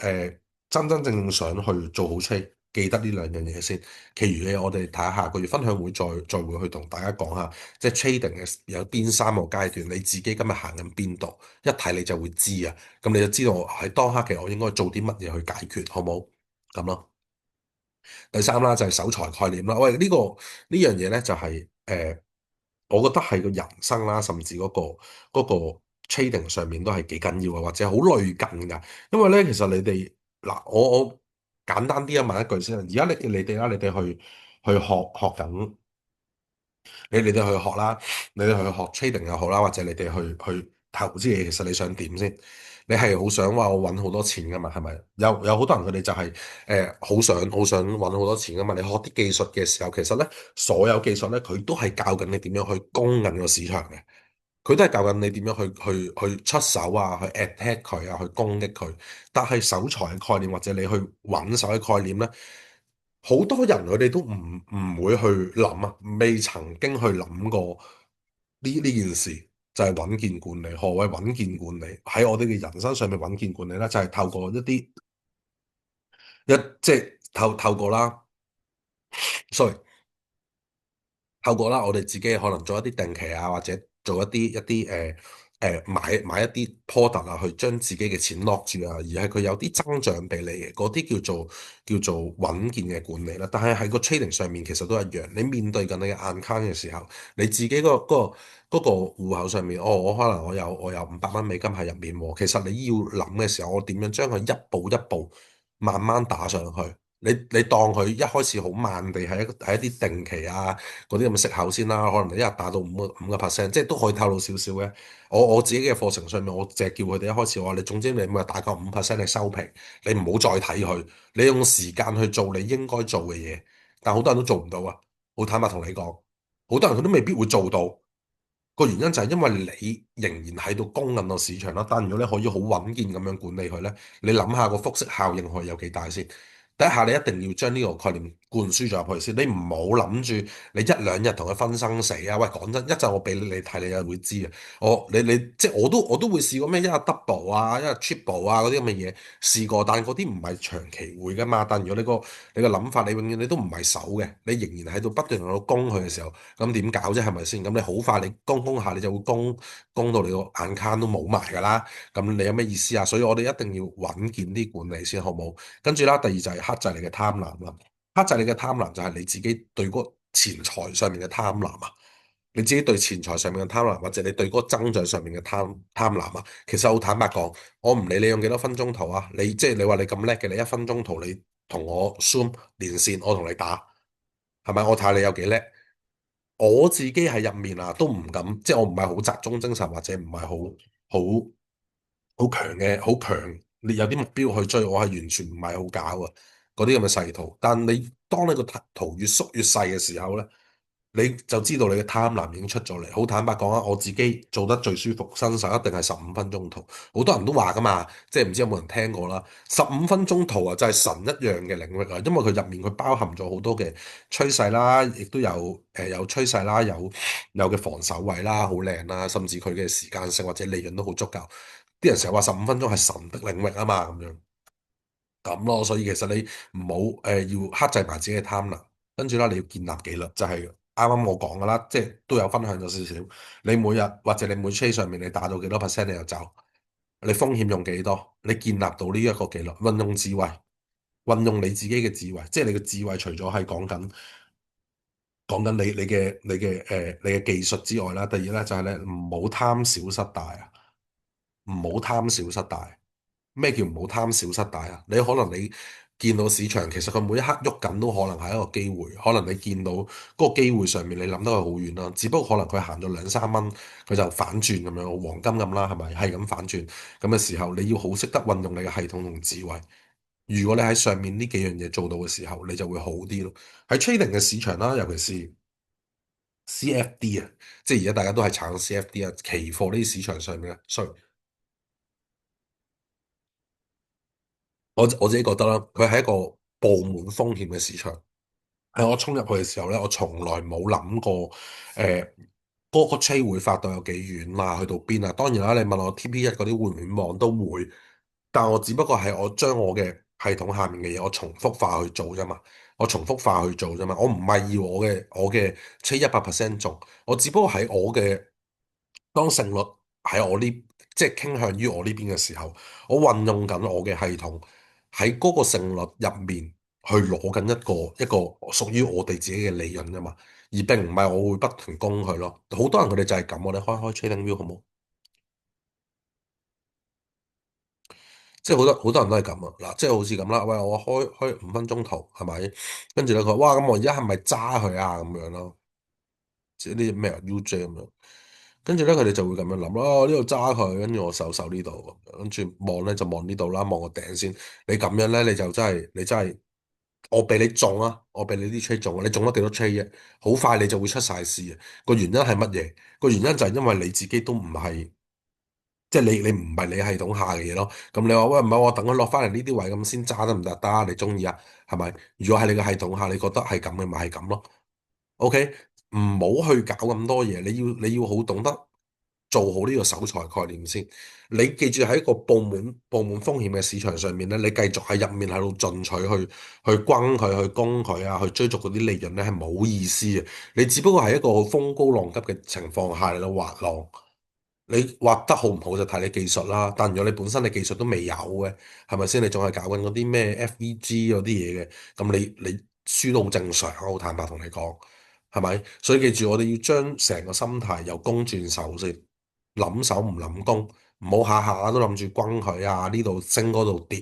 真真正正想去做好 trade，記得呢兩樣嘢先。其餘嘅我哋睇下下個月分享會再會去同大家講下，即係 trading 嘅有邊三個階段，你自己今日行緊邊度，一睇你就會知啊。咁你就知道喺當刻嘅我應該做啲乜嘢去解決，好冇？咁咯。第三啦就係守財概念啦。喂，呢樣嘢咧就係我覺得係個人生啦，甚至嗰個 trading 上面都係幾緊要啊，或者好類近㗎。因為咧，其實你哋嗱，我簡單啲啊問一句先，而家你哋啦，你哋去學緊，你哋去學啦，你哋去學 trading 又好啦，或者你哋去投資嘢，其實你想點先？你係好想話我揾好多錢噶嘛？係咪？有好多人佢哋就係好想揾好多錢噶嘛？你學啲技術嘅時候，其實咧所有技術咧佢都係教緊你點樣去攻緊個市場嘅。佢都係教緊你點樣去出手啊，去 attack 佢啊，去攻擊佢。但係守財嘅概念或者你去穩守嘅概念咧，好多人佢哋都唔會去諗啊，未曾經去諗過呢件事，就係穩健管理。何謂穩健管理？喺我哋嘅人生上面穩健管理咧，就係透過即係透過啦，sorry。透過啦，我哋自己可能做一啲定期啊，或者做一啲買一啲 product 啊，去將自己嘅錢 lock 住啊，而係佢有啲增長俾你嘅，嗰啲叫做穩健嘅管理啦。但係喺個 trading 上面其實都一樣，你面對緊你嘅硬 c 嘅時候，你自己嗰個戶口上面，哦，我可能我有500蚊美金喺入面喎，其實你要諗嘅時候，我點樣將佢一步一步慢慢打上去？你當佢一開始好慢地係一啲定期啊嗰啲咁嘅息口先啦，可能你一日打到五個 percent，即係都可以透露少少嘅。我自己嘅課程上面，我淨係叫佢哋一開始我話你，總之你每日打夠5%你收皮，你唔好再睇佢，你用時間去做你應該做嘅嘢。但好多人都做唔到啊！好坦白同你講，好多人佢都未必會做到。個原因就係因為你仍然喺度供緊個市場啦，但如果你可以好穩健咁樣管理佢咧，你諗下個複式效應可以有幾大先？第一下你一定要將呢個概念灌輸咗入去先，你唔好諗住你一兩日同佢分生死啊！喂，講真，一陣我俾你睇，你就會知啊！你即係我都會試過咩一日 double 啊，一日 triple 啊嗰啲咁嘅嘢試過，但係嗰啲唔係長期會噶嘛。但如果你個諗法，你永遠你都唔係守嘅，你仍然喺度不斷喺度攻佢嘅時候。咁點搞啫？係咪先？咁你好快你攻下，你就會攻到你個眼卡都冇埋噶啦。咁你有咩意思啊？所以我哋一定要穩健啲管理先，好冇？跟住啦，第二就係克制你嘅貪婪啦。克制你嘅貪婪就係你自己對嗰個錢財上面嘅貪婪啊。你自己對錢財上面嘅貪婪，或者你對嗰個增長上面嘅貪婪啊。其實好坦白講，我唔理你用幾多分鐘圖啊，你即係你話你咁叻嘅，你1分鐘圖你同我 Zoom 連線，我同你打，係咪？我睇下你有幾叻。我自己喺入面啊，都唔敢，即係我唔係好集中精神，或者唔係好好強嘅，好強。你有啲目標去追，我係完全唔係好搞啊。嗰啲咁嘅細圖，但你當你個圖越縮越細嘅時候咧，你就知道你嘅貪婪已經出咗嚟。好坦白講啊，我自己做得最舒服，新手一定係15分鐘圖。好多人都話噶嘛，即係唔知有冇人聽過啦。15分鐘圖啊，就係神一樣嘅領域啊，因為佢入面佢包含咗好多嘅趨勢啦，亦都有趨勢啦，有嘅防守位啦，好靚啦，甚至佢嘅時間性或者利潤都好足夠。啲人成日話15分鐘係神的領域啊嘛，咁樣。咁咯，所以其實你唔好要克制埋自己嘅貪婪，跟住啦你要建立紀律，就係啱啱我講噶啦，即係都有分享咗少少。你每日或者你每 trade 上面你打到幾多 percent 你就走，你風險用幾多，你建立到呢一個紀律，運用智慧，運用你自己嘅智慧，即係你嘅智慧除咗係講緊你嘅技術之外啦，第二咧就係咧唔好貪小失大啊，唔好貪小失大。咩叫唔好貪小失大啊？你可能你見到市場，其實佢每一刻喐緊都可能係一個機會。可能你見到嗰個機會上面，你諗得係好遠啦。只不過可能佢行咗2、3蚊，佢就反轉咁樣，黃金咁啦，係咪？係咁反轉咁嘅時候，你要好識得運用你嘅系統同智慧。如果你喺上面呢幾樣嘢做到嘅時候，你就會好啲咯。喺 trading 嘅市場啦，尤其是 CFD 啊，即係而家大家都係炒 CFD 啊，期貨呢啲市場上面啊，所以我自己覺得啦，佢係一個佈滿風險嘅市場。喺我衝入去嘅時候咧，我從來冇諗過，嗰個車會發到有幾遠啊，去到邊啊？當然啦，你問我 TP1嗰啲會唔會望都會，但我只不過係我將我嘅系統下面嘅嘢，我重複化去做啫嘛，我重複化去做啫嘛，我唔係要我嘅 trade 100% 中，我只不過喺我嘅當勝率喺我呢，即係傾向於我呢邊嘅時候，我運用緊我嘅系統喺嗰個勝率入面去攞緊一個屬於我哋自己嘅利潤啫嘛，而並唔係我會不停供佢咯。好多人佢哋就係咁，我哋開 trading view 好冇？即係好多人都係咁啊！嗱，即係好似咁啦，喂，我開5分鐘圖係咪？跟住咧佢話哇，咁我而家係咪揸佢啊？咁樣咯，即係啲咩啊 UJ 咁樣。跟住咧佢哋就會咁樣諗咯，呢度揸佢，跟住我手呢度，跟住望咧就望呢度啦，望個頂先。你咁樣咧你就真係，我俾你中啊，我俾你啲 trade 中啊，你中咗幾多 trade 啫？好快你就會出晒事啊！個原因係乜嘢？個原因就係因為你自己都唔係。即係你唔係你系統下嘅嘢咯，咁你話喂唔係我等佢落翻嚟呢啲位咁先揸得唔得？得，你中意啊，係咪？如果係你嘅系統下，你覺得係咁嘅咪係咁咯。OK，唔好去搞咁多嘢，你要好懂得做好呢個守財概念先。你記住喺一個布滿風險嘅市場上面咧，你繼續喺入面喺度進取去轟佢去攻佢啊，去追逐嗰啲利潤咧係冇意思嘅。你只不過係一個風高浪急嘅情況下嚟到滑浪。你畫得好唔好就睇你技術啦，但如果你本身你技術都未有嘅，係咪先？你仲係搞緊嗰啲咩 FVG 嗰啲嘢嘅，咁你輸都好正常，好坦白同你講，係咪？所以記住，我哋要將成個心態由攻轉守先，諗守唔諗攻，唔好下下都諗住轟佢啊！呢度升嗰度跌，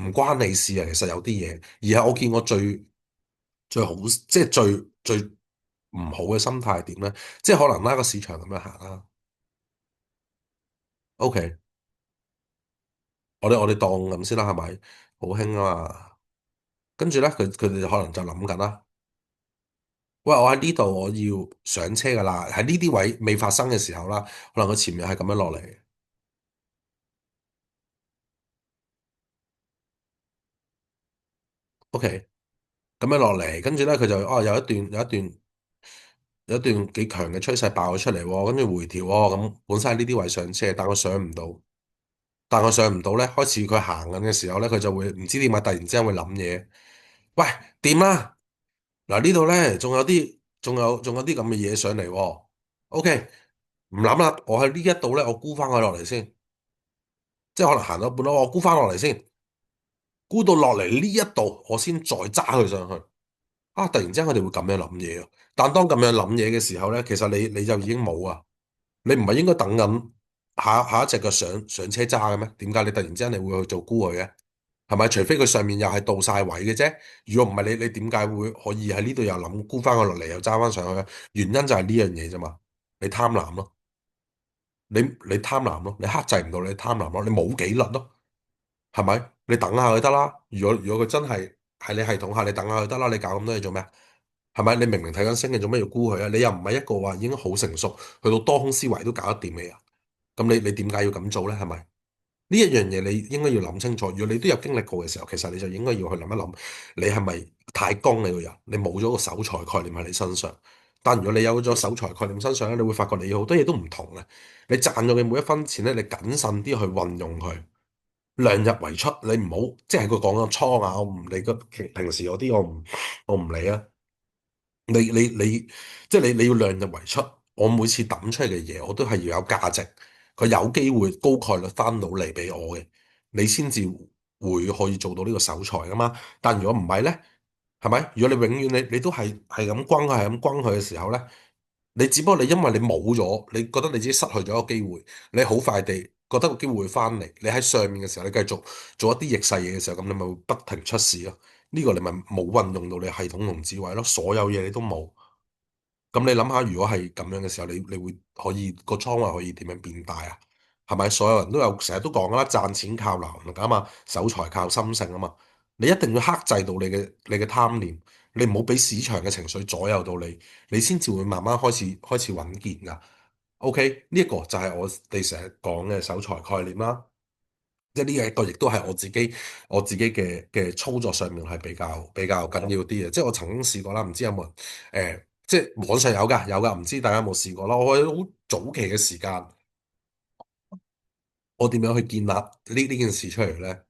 唔關你事啊！其實有啲嘢，而係我見過最好，即係最唔好嘅心態係點咧？即係可能拉個市場咁樣行啦。OK。我哋當咁先啦，係咪？好興啊嘛。跟住咧，佢哋可能就諗緊啦。喂，我喺呢度我要上車噶啦，喺呢啲位未發生嘅時候啦，可能佢前面係咁樣落嚟。OK，咁樣落嚟，跟住咧佢就有一段幾強嘅趨勢爆咗出嚟喎，跟住回調喎，咁本身喺呢啲位上車，但我上唔到，咧，開始佢行緊嘅時候咧，佢就會唔知點解突然之間會諗嘢。喂，掂啦！嗱呢度咧，仲有啲咁嘅嘢上嚟喎。OK，唔諗啦，我喺呢一度咧，我沽翻佢落嚟先，即係可能行到一半咯，我沽翻落嚟先，沽到落嚟呢一度，我先再揸佢上去。啊！突然之間佢哋會咁樣諗嘢啊，但當咁樣諗嘢嘅時候咧，其實你就已經冇啊，你唔係應該等緊下一隻嘅上車揸嘅咩？點解你突然之間你會去做沽佢嘅？係咪？除非佢上面又係到晒位嘅啫。如果唔係你點解會可以喺呢度又諗沽翻佢落嚟又揸翻上去咧？原因就係呢樣嘢啫嘛。你貪婪咯，你貪婪咯，你克制唔到你貪婪咯，你冇紀律咯，係咪？你等下佢得啦。如果佢真係喺你系統下，你等下佢得啦。你搞咁多嘢做咩啊？係咪？你明明睇緊升嘅，做咩要沽佢啊？你又唔係一個話已經好成熟，去到多空思維都搞得掂嘅人，咁你點解要咁做咧？係咪？呢一樣嘢你應該要諗清楚。如果你都有經歷過嘅時候，其實你就應該要去諗一諗，你係咪太剛你個人？你冇咗個守財概念喺你身上。但如果你有咗守財概念身上咧，你會發覺你好多嘢都唔同嘅。你賺咗嘅每一分錢咧，你謹慎啲去運用佢，量入為出。你唔好即係佢講緊倉啊，我唔理個平時嗰啲，我唔理啊。你即係你要量入為出。我每次抌出嚟嘅嘢，我都係要有價值，佢有機會高概率翻到嚟俾我嘅，你先至會可以做到呢個守財噶嘛。但如果唔係咧，係咪？如果你永遠你都係咁轟佢，係咁轟佢嘅時候咧，你只不過你因為你冇咗，你覺得你自己失去咗一個機會，你好快地覺得個機會會翻嚟，你喺上面嘅時候，你繼續做一啲逆勢嘢嘅時候，咁你咪會不停出事咯。呢個你咪冇運用到你系統同智慧咯，所有嘢你都冇。咁你諗下，如果係咁樣嘅時候，你會可以個倉位可以點樣變大啊？係咪？所有人都有成日都講啦，賺錢靠能力啊嘛，守財靠心性啊嘛。你一定要克制到你嘅貪念，你唔好俾市場嘅情緒左右到你，你先至會慢慢開始穩健噶。OK，呢一個就係我哋成日講嘅守財概念啦。即係呢一個亦都係我自己嘅操作上面係比較緊要啲嘅。即係我曾經試過啦，唔知有冇人即係網上有噶，唔知大家有冇試過啦。我喺好早期嘅時間，我點樣去建立呢件事出嚟咧？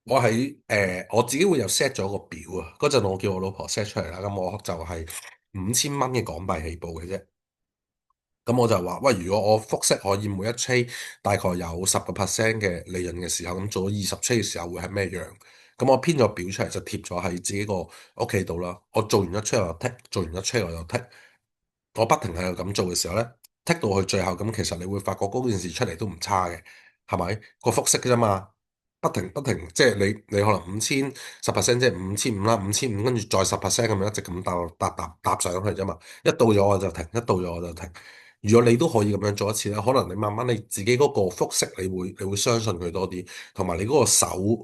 我自己會有 set 咗個表啊，嗰陣我叫我老婆 set 出嚟啦，咁我就係5000蚊嘅港幣起步嘅啫。咁我就話，喂，如果我複息可以每一 trade 大概有10%嘅利潤嘅時候，咁做咗20 trade 嘅時候會係咩樣？咁我編咗表出嚟就貼咗喺自己個屋企度啦。我做完一 trade 我就剔，做完一 trade 我就剔。我不停喺度咁做嘅時候咧，剔到去最後咁，其實你會發覺嗰件事出嚟都唔差嘅，係咪？個複息嘅啫嘛，不停不停，即係你可能500010%，即係5500啦，5500跟住再10%咁樣一直咁搭上去啫嘛。一到咗我就停，一到咗我就停。如果你都可以咁樣做一次咧，可能你慢慢你自己嗰個複息，你會相信佢多啲，同埋你嗰個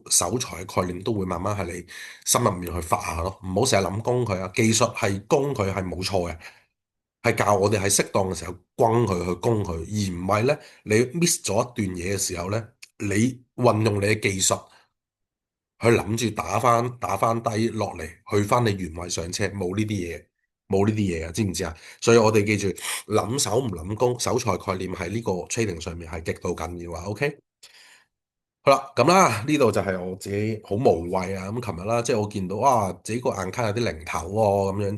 守財嘅概念都會慢慢喺你心入面去發下咯。唔好成日諗攻佢啊，技術係攻佢係冇錯嘅。係教我哋喺適當嘅時候轟佢去攻佢，而唔係咧你 miss 咗一段嘢嘅時候咧，你運用你嘅技術去諗住打翻低落嚟，去翻你原位上車，冇呢啲嘢，冇呢啲嘢啊，知唔知啊？所以我哋記住諗守唔諗攻，守財概念喺呢個 trading 上面係極度緊要啊。OK，好啦，咁啦，呢度就係我自己好無謂啊。咁琴日啦，即係我見到啊，自己個硬卡有啲零頭喎，咁樣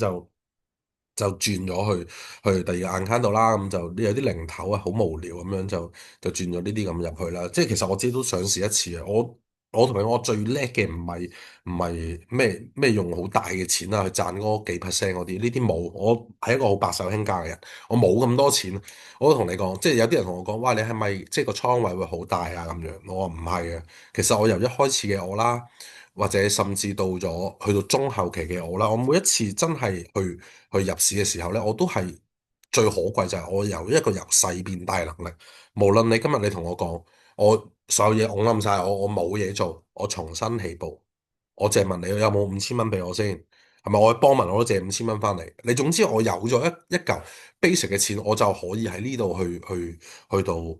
就轉咗去第二個 account 度啦，咁就有啲零頭啊，好無聊咁樣就轉咗呢啲咁入去啦。即係其實我自己都想試一次啊。我同埋我最叻嘅唔係咩用好大嘅錢啊去賺嗰幾 percent 嗰啲，呢啲冇。我係一個好白手興家嘅人，我冇咁多錢。我都同你講，即係有啲人同我講，哇，你係咪即係個倉位會好大啊咁樣？我話唔係嘅，其實我由一開始嘅我啦。或者甚至去到中後期嘅我啦，我每一次真係去入市嘅時候咧，我都係最可貴就係我由細變大能力。無論你今日你同我講，我所有嘢我冧晒，我冇嘢做，我重新起步，我借問你有冇5000蚊俾我先？係咪我去幫忙我都借5000蚊翻嚟？你總之我有咗一嚿 basic 嘅錢，我就可以喺呢度去到。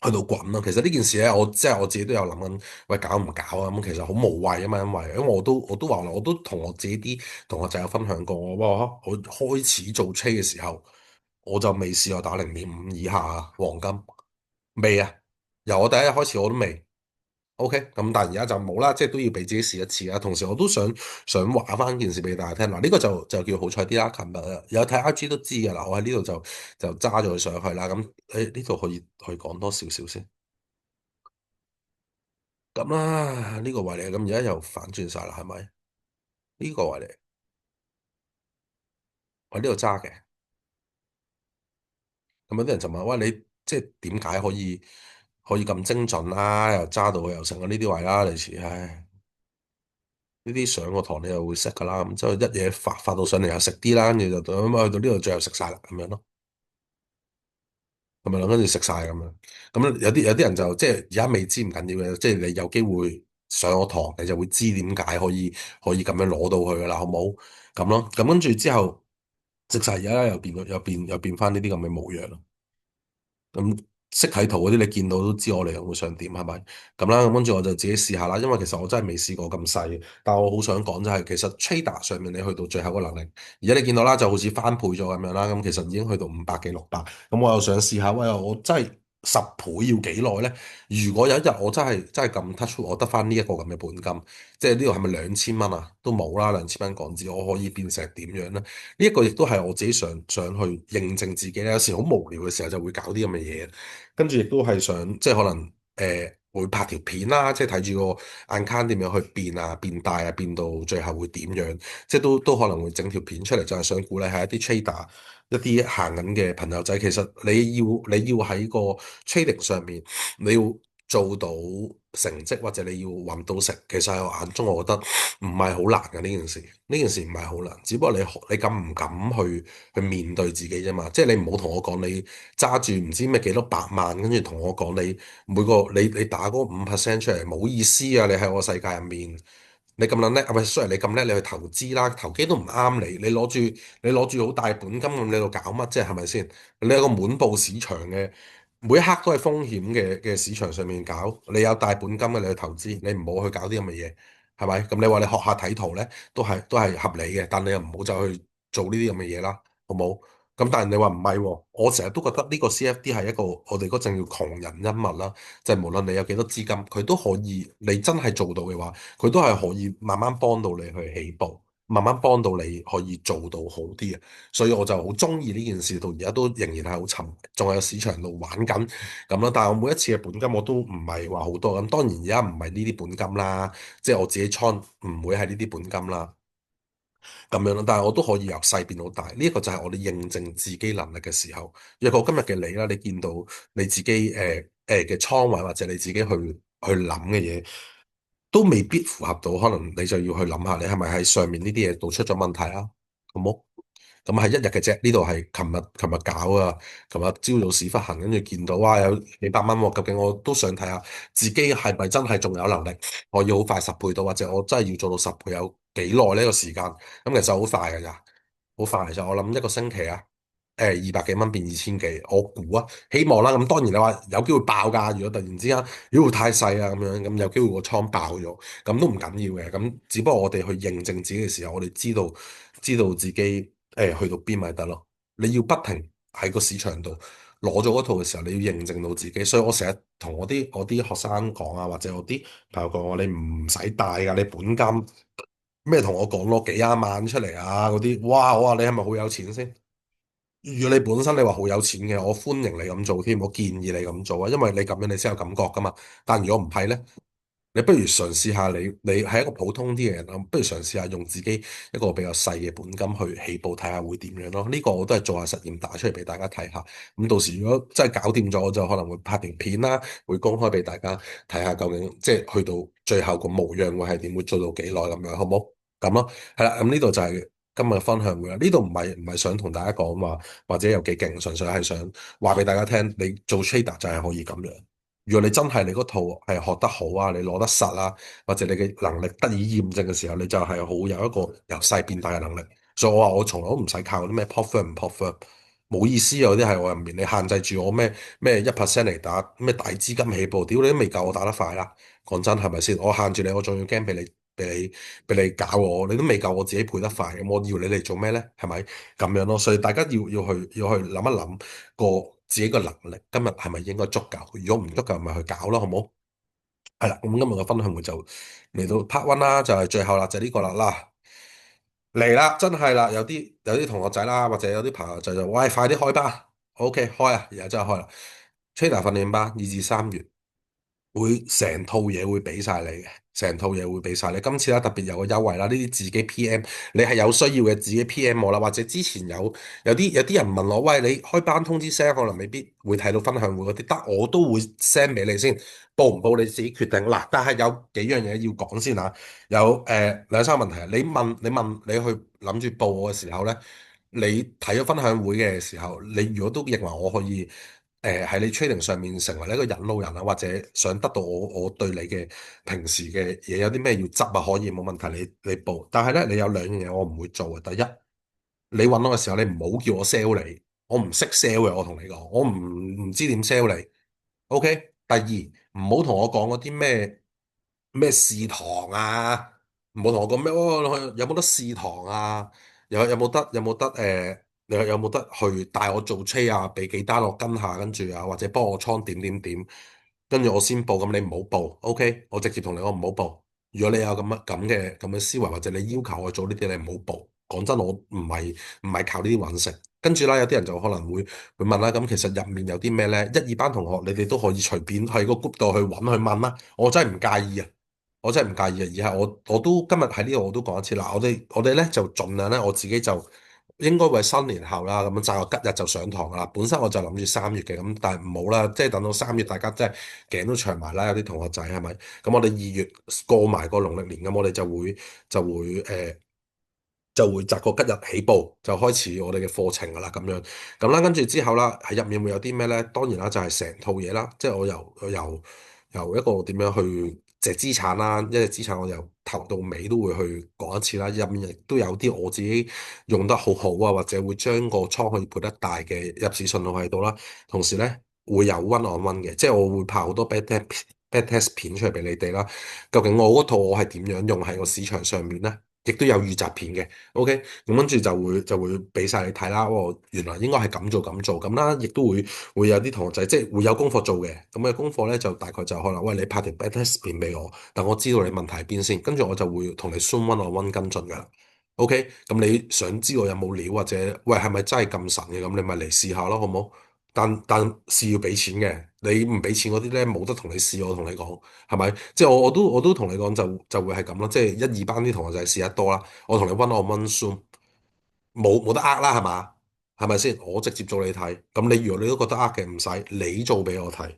去到滾咯，其實呢件事咧，我即係我自己都有諗緊，喂，搞唔搞啊？咁其實好無謂啊嘛，因為我都話啦，我都同我自己啲同學仔有分享過，我開始做車嘅時候，我就未試過打0.5以下啊黃金，未啊，由我第一日開始我都未。OK，咁但係而家就冇啦，即係都要俾自己試一次啊。同時我都想話翻件事俾大家聽，嗱，呢個就叫好彩啲啦。琴日有睇 IG 都知㗎啦，我喺呢度就揸咗佢上去啦。咁呢度可以講多少少先。咁啦，呢個位嚟，咁而家又反轉晒啦，係咪？呢個位嚟，我呢度揸嘅。咁有啲人就問，喂，你即係點解可以咁精準啦？又揸到又成咗呢啲位啦，類似，唉，呢啲上個堂你又會識噶啦。咁之後一嘢發到上嚟又食啲啦，跟住就咁啊，去到呢度最後食晒啦，咁樣咯。咁咪跟住食晒咁樣。咁有啲人就即係而家未知唔緊要嘅，即係你有機會上個堂，你就會知點解可以咁樣攞到佢噶啦，好冇？咁咯。咁跟住之後。食晒而家又變翻呢啲咁嘅模樣咯。咁識睇圖嗰啲，你見到都知我哋會想點係咪？咁啦，咁跟住我就自己試下啦。因為其實我真係未試過咁細，但係我好想講就係，其實 Trader 上面你去到最後個能力，而家你見到啦，就好似翻倍咗咁樣啦。咁其實已經去到500幾600。咁我又想試下，喂，我真係10倍要幾耐咧？如果有一日我真係咁 touch，我得翻呢一個咁嘅本金，即係呢度係咪2000蚊啊？都冇啦，2000蚊港紙，我可以變成點樣咧？呢一個亦都係我自己想去認證自己咧。有時好無聊嘅時候就會搞啲咁嘅嘢，跟住亦都係想即係可能會拍條片啦，即係睇住個眼卡點樣去變啊、變大啊、變到最後會點樣，即係都可能會整條片出嚟，就係想鼓勵下一啲 trader、一啲行緊嘅朋友仔。其實你要喺個 trading 上面，你要做到成績或者你要揾到食，其實喺我眼中，我覺得唔係好難嘅呢件事。呢件事唔係好難，只不過你敢唔敢去面對自己啫嘛。即係你唔好同我講你揸住唔知咩幾多百萬，跟住同我講你每個你打嗰5% 出嚟冇意思啊！你喺我世界入面。你咁撚叻，啊唔係，sorry，你咁叻，你去投資啦，投機都唔啱你。你攞住好大本金咁，你喺度搞乜啫？係咪先？你有個滿布市場嘅，每一刻都係風險嘅市場上面搞，你有大本金嘅，你去投資，你唔好去搞啲咁嘅嘢，係咪？咁你話你學下睇圖咧，都係合理嘅，但你又唔好就去做呢啲咁嘅嘢啦，好冇？咁但係你話唔係喎，我成日都覺得呢個 CFD 係一個我哋嗰陣叫窮人恩物啦，即係無論你有幾多資金，佢都可以，你真係做到嘅話，佢都係可以慢慢幫到你去起步，慢慢幫到你可以做到好啲嘅。所以我就好中意呢件事，到而家都仍然係好沉，仲喺市場度玩緊咁啦。但係我每一次嘅本金我都唔係話好多，咁當然而家唔係呢啲本金啦，即係我自己倉唔會係呢啲本金啦。咁樣咯，但係我都可以由細變到大，呢一個就係我哋認證自己能力嘅時候。若果今日嘅你啦，你見到你自己嘅倉位或者你自己去諗嘅嘢，都未必符合到，可能你就要去諗下，你係咪喺上面呢啲嘢度出咗問題啊？好冇？咁係一日嘅啫，呢度係琴日搞啊，琴日朝早屎忽痕，跟住見到哇有幾百蚊喎，究竟我都想睇下自己係咪真係仲有能力可以好快10倍到，或者我真係要做到10倍有幾耐呢個時間？咁其實好快㗎咋，好快就我諗一個星期啊，200幾蚊變2000幾，我估啊，希望啦。咁當然你話有機會爆㗎，如果突然之間如果太細啊咁樣，咁有機會個倉爆咗，咁都唔緊要嘅。咁只不過我哋去認證自己嘅時候，我哋知道自己去到邊咪得咯。你要不停喺個市場度攞咗嗰套嘅時候，你要認證到自己。所以我成日同我啲學生講啊，或者我啲朋友講我，你唔使帶㗎，你本金咩同我講攞幾廿萬出嚟啊嗰啲，哇！我話你係咪好有錢先？如果你本身你話好有錢嘅，我歡迎你咁做添，我建議你咁做啊，因為你咁樣你先有感覺噶嘛。但如果唔係咧，你不如嘗試下你係一個普通啲嘅人啊，不如嘗試下用自己一個比較細嘅本金去起步睇下會點樣咯。呢個我都係做下實驗打出嚟俾大家睇下。咁到時如果真係搞掂咗，我就可能會拍條片啦，會公開俾大家睇下究竟即係去到最後個模樣會係點，會做到幾耐咁樣，好唔好？咁咯，係啦，咁呢度就係今日嘅分享會啦。呢度唔係想同大家講話或者有幾勁，純粹係想話俾大家聽，你做 trader 就係可以咁樣。如果你真係你嗰套係學得好啊，你攞得實啊，或者你嘅能力得以驗證嘅時候，你就係好有一個由細變大嘅能力。所以我話我從來都唔使靠啲咩 pop firm 唔 pop firm，冇意思啊！嗰啲係我入面，你限制住我咩1% 嚟打咩大資金起步，屌你都未夠我打得快啦！講真係咪先？我限住你，我仲要驚俾你搞我，你都未夠我自己配得快，咁我要你嚟做咩咧？係咪咁樣咯？所以大家要去諗一諗自己個能力，今日係咪應該足夠？如果唔足夠，咪去搞咯，好冇？係啦，咁今日嘅分享會就嚟到 part one 啦，就係最後啦，就係呢個啦，嚟啦，真係啦，有啲同學仔啦，或者有啲朋友仔就喂，快啲開班，OK 開啊，而家真係開啦，Trader 訓練班2至3月。會成套嘢會俾晒你嘅，成套嘢會俾晒你。今次咧特別有個優惠啦，呢啲自己 PM，你係有需要嘅自己 PM 我啦，或者之前有啲人問我，喂，你開班通知聲，可能未必會睇到分享會嗰啲，得我都會 send 俾你先，報唔報你自己決定。嗱，但係有幾樣嘢要講先吓，有兩三個問題啊，你去諗住報我嘅時候咧，你睇咗分享會嘅時候，你如果都認為我可以。喺你 trading 上面成為一個引路人啊，或者想得到我對你嘅平時嘅嘢有啲咩要執啊，可以冇問題，你報。但係咧，你有兩樣嘢我唔會做嘅。第一，你揾我嘅時候，你唔好叫我 sell 你，我唔識 sell 嘅，我同你講，我唔知點 sell 你。OK。第二，唔好同我講嗰啲咩試堂啊，唔好同我講咩哦，有冇得試堂啊？有冇得有冇得去帶我做車啊？俾幾單我跟下，跟住啊，或者幫我倉點點點，跟住我先報。咁你唔好報，OK？我直接同你講唔好報。如果你有咁嘅思維，或者你要求我做呢啲，你唔好報。講真，我唔係靠呢啲揾食。跟住啦，有啲人就可能會問啦，咁其實入面有啲咩咧？一二班同學，你哋都可以隨便喺個 group 度去揾去問啦。我真係唔介意啊！我真係唔介意啊！而係我都今日喺呢度我都講一次啦。我哋咧就盡量咧，我自己就應該會新年後啦，咁樣擇個吉日就上堂噶啦。本身我就諗住3月嘅，咁但係唔好啦，即係等到3月，大家真係頸都長埋啦。有啲同學仔係咪？咁我哋2月過埋個農曆年，咁我哋就會擇個吉日起步，就開始我哋嘅課程噶啦，咁樣咁啦。跟住之後啦，喺入面會有啲咩咧？當然啦，就係成套嘢啦，即係我由一個點樣去隻資產啦，一隻資產我由頭到尾都會去講一次啦。入面亦都有啲我自己用得好好啊，或者會將個倉可以配得大嘅入市信號喺度啦。同時咧會有 one on one 嘅，即係我會拍好多 bad test 片出嚟俾你哋啦。究竟我嗰套我係點樣用喺個市場上面咧？亦都有預習片嘅，OK，咁跟住就會俾晒你睇啦。哦，原來應該係咁做咁做咁啦，亦都會有啲同學仔即係會有功課做嘅。咁嘅功課咧就大概就可能，喂，你拍條 backtest 片俾我，但我知道你問題喺邊先，跟住我就會同你 zoom one on one 跟進噶啦。OK，咁你想知我有冇料或者喂係咪真係咁神嘅？咁你咪嚟試下咯，好冇？但試要俾錢嘅，你唔俾錢嗰啲咧冇得同你試，我同你講。係咪？即係我都同你講就會係咁咯，即係一二班啲同學就係試得多啦。我同你 one on one zoom，冇得呃啦，係嘛？係咪先？我直接做你睇，咁你如果你都覺得呃嘅，唔使你做俾我睇，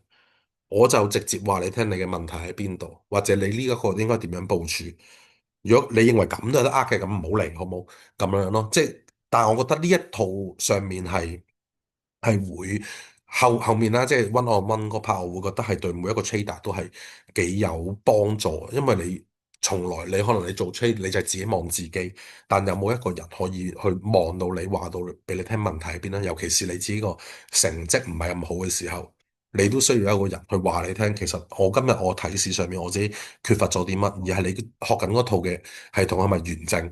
我就直接話你聽你嘅問題喺邊度，或者你呢一個應該點樣部署。如果你認為咁都有得呃嘅，咁唔好嚟，好冇？咁樣咯，即係，但係我覺得呢一套上面係會後面啦，即係 one on one 嗰 part，我會覺得係對每一個 trader 都係幾有幫助，因為你從來你可能你做 trade 你就係自己望自己，但有冇一個人可以去望到你話到俾你聽問題喺邊咧？尤其是你自己個成績唔係咁好嘅時候，你都需要一個人去話你聽。其實我今日我睇市上面我自己缺乏咗啲乜，而係你學緊嗰套嘅系統係咪完整？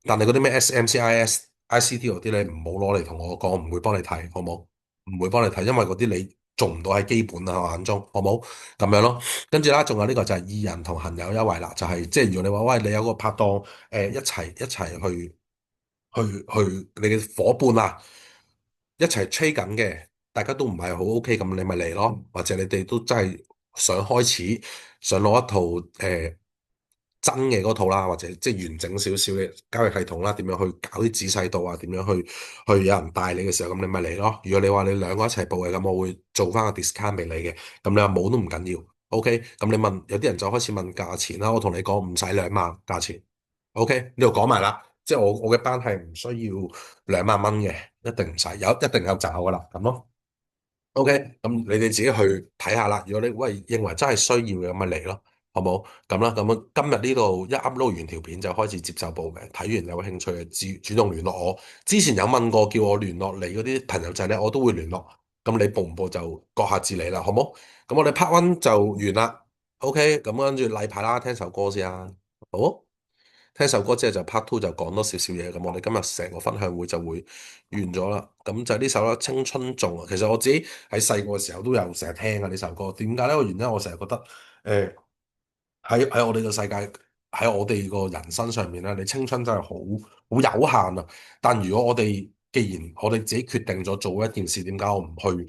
但係嗰啲咩 SMCIS、ICT 嗰啲咧，唔好攞嚟同我講，唔會幫你睇，好冇？唔會幫你睇，因為嗰啲你做唔到喺基本啊我眼中，好冇？咁樣咯。跟住啦，仲有呢個就係二人同行有優惠啦，就係即係如果你話喂，你有個拍檔一齊去你嘅伙伴啊，一齊吹緊嘅，大家都唔係好 OK，咁你咪嚟咯。或者你哋都真係想開始想攞一套真嘅嗰套啦，或者即係完整少少嘅交易系統啦，點樣去搞啲仔細度啊？點樣去有人帶你嘅時候，咁你咪嚟咯。如果你話你兩個一齊報嘅，咁我會做翻個 discount 俾你嘅。咁你話冇都唔緊要，OK。咁你問有啲人就開始問價錢啦，我同你講唔使2萬價錢，OK。呢度講埋啦，即係我嘅班係唔需要2萬蚊嘅，一定唔使，一定有找噶啦，咁咯。OK，咁你哋自己去睇下啦。如果你喂認為真係需要嘅，咁咪嚟咯，好冇？咁啦，咁啊今日呢度一 upload 完條片就開始接受報名，睇完有興趣嘅主動聯絡我。之前有問過叫我聯絡你嗰啲朋友仔咧，我都會聯絡。咁你報唔報就閣下自理啦，好冇？咁我哋 part one 就完啦。OK，咁跟住例牌啦，聽首歌先啊，好？聽首歌之後就 part two 就講多少少嘢，咁我哋今日成個分享會就會完咗啦。咁就係呢首啦，《青春頌》啊。其實我自己喺細個嘅時候都有成日聽啊呢首歌。點解呢？個原因我成日覺得，喺我哋個世界，喺我哋個人生上面咧，你青春真係好有限啊！但如果既然我哋自己決定咗做一件事，點解我唔去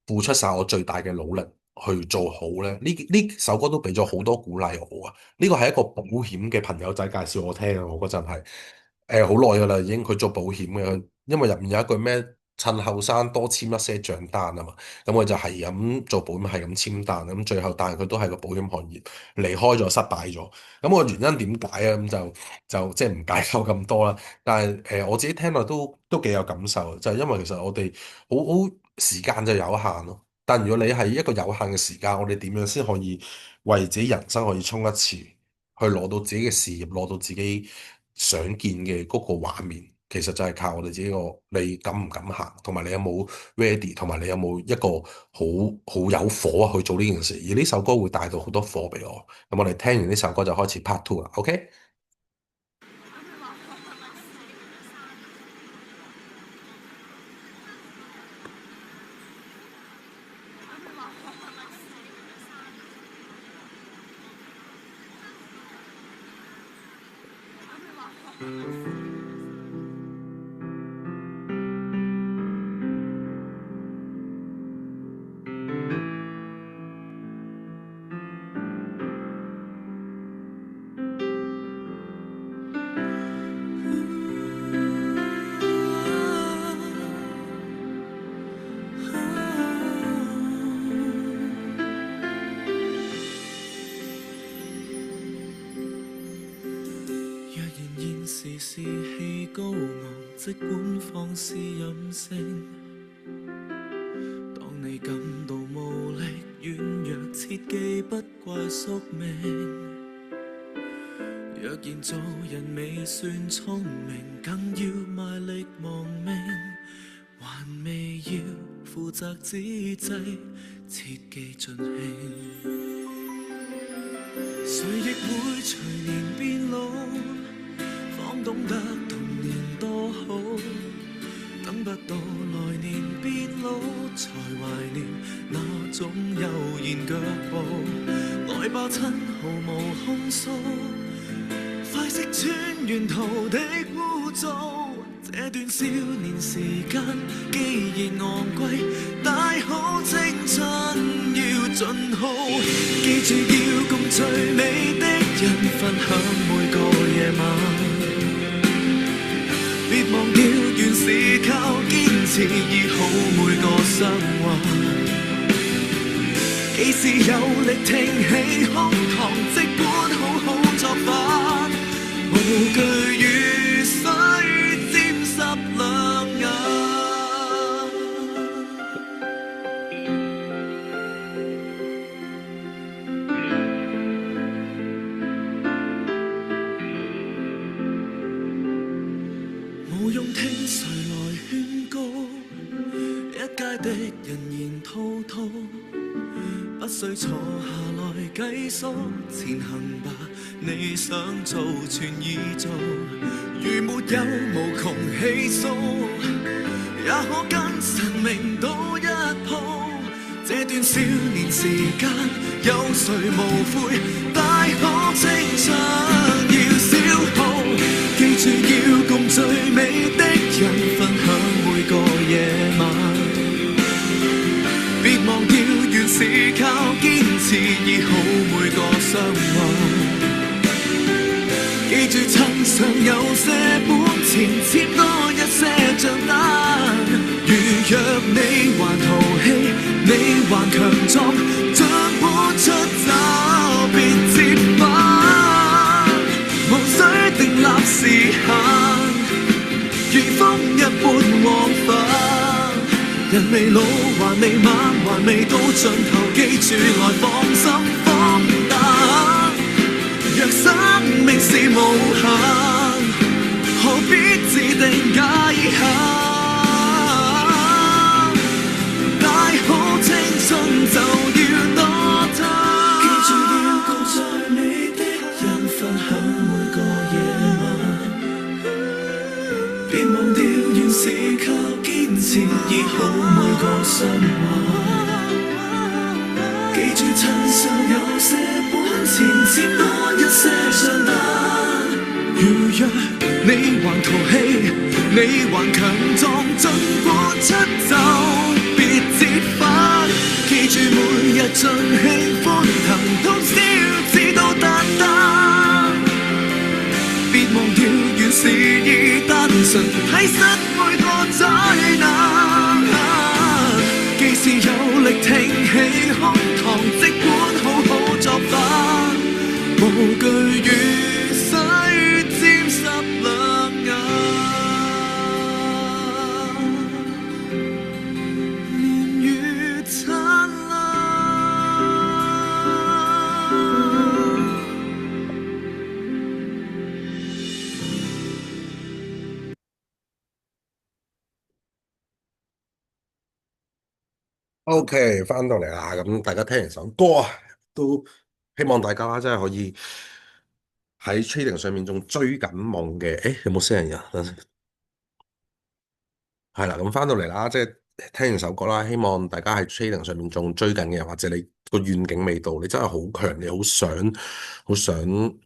付出晒我最大嘅努力去做好咧？呢首歌都俾咗好多鼓勵我啊！呢個係一個保險嘅朋友仔介紹我聽啊，我嗰陣係好耐噶啦，已經佢做保險嘅，因為入面有一句咩趁後生多簽一些賬單啊嘛，咁佢就係咁做保險，係咁簽單，咁最後但係佢都係個保險行業離開咗，失敗咗。咁個原因點解啊？咁就即係唔解構咁多啦。但係我自己聽落都幾有感受，就係因為其實我哋好時間就有限咯。但如果你係一個有限嘅時間，我哋點樣先可以為自己人生可以衝一次，去攞到自己嘅事業，攞到自己想見嘅嗰個畫面，其實就係靠我哋自己個你敢唔敢行，同埋你有冇 ready，同埋你有冇一個好有火啊去做呢件事。而呢首歌會帶到好多火俾我。咁我哋聽完呢首歌就開始 part two 啦，OK？若然現時士氣高昂，即管放肆任性。當你感到無力軟弱，切記不怪宿命。若然做人未算聰明，更要賣力亡命。還未要負責之際，切記盡興。誰亦會隨年變老，懂得童年多好，等不到來年變老，才懷念那種悠然腳步。來吧親，毫無控訴，快識穿沿途的污糟。這段少年時間既然昂貴，大好青春要盡好。記住要共最美的人分享每個夜晚，別忘掉原是靠堅持醫好每個傷患。幾時有力挺起胸膛，即管好好作反，無懼雨水沾濕兩眼。無用聽誰來勸告，一街的人言滔滔，不需坐下來計數，前行吧，你想做全已做。如沒有無窮氣數，也可跟神明賭一鋪。這段少年時間，有誰無悔？大可青春要消耗，記住要共最美的人分享每個夜晚。別忘掉原是靠堅持醫好每個傷患。記住趁尚有些本錢，簽多一些賬單。如若你還淘氣，你還強壯，將本出走別折返。無需定立時限，如風一般往返。人未老，還未晚，還未到盡頭，記住來放心放膽。若生命是無限，何必自定界限？大好青春就要多貪。記住要共最美的人分享每個夜晚，別忘掉原是靠堅持醫好每個傷患。記住趁尚有些本錢，簽多一些賬單。如若你還淘氣，你還強壯，盡管出走別折返。記住每日盡興歡騰，通宵至到達旦。別忘掉原是已單純，睇失每個災難。既是有力挺起胸膛，即管好好作反，無懼雨水沾濕兩眼。年月燦爛。OK，翻到嚟啦，咁大家聽完首歌啊，都希望大家真係可以喺 trading 上面仲追緊夢嘅。誒，有冇私人人？等陣先係啦，咁翻到嚟啦，即係聽完首歌啦，希望大家喺 trading 上面仲追緊嘅，或者你個願景未到，你真係好強烈，好想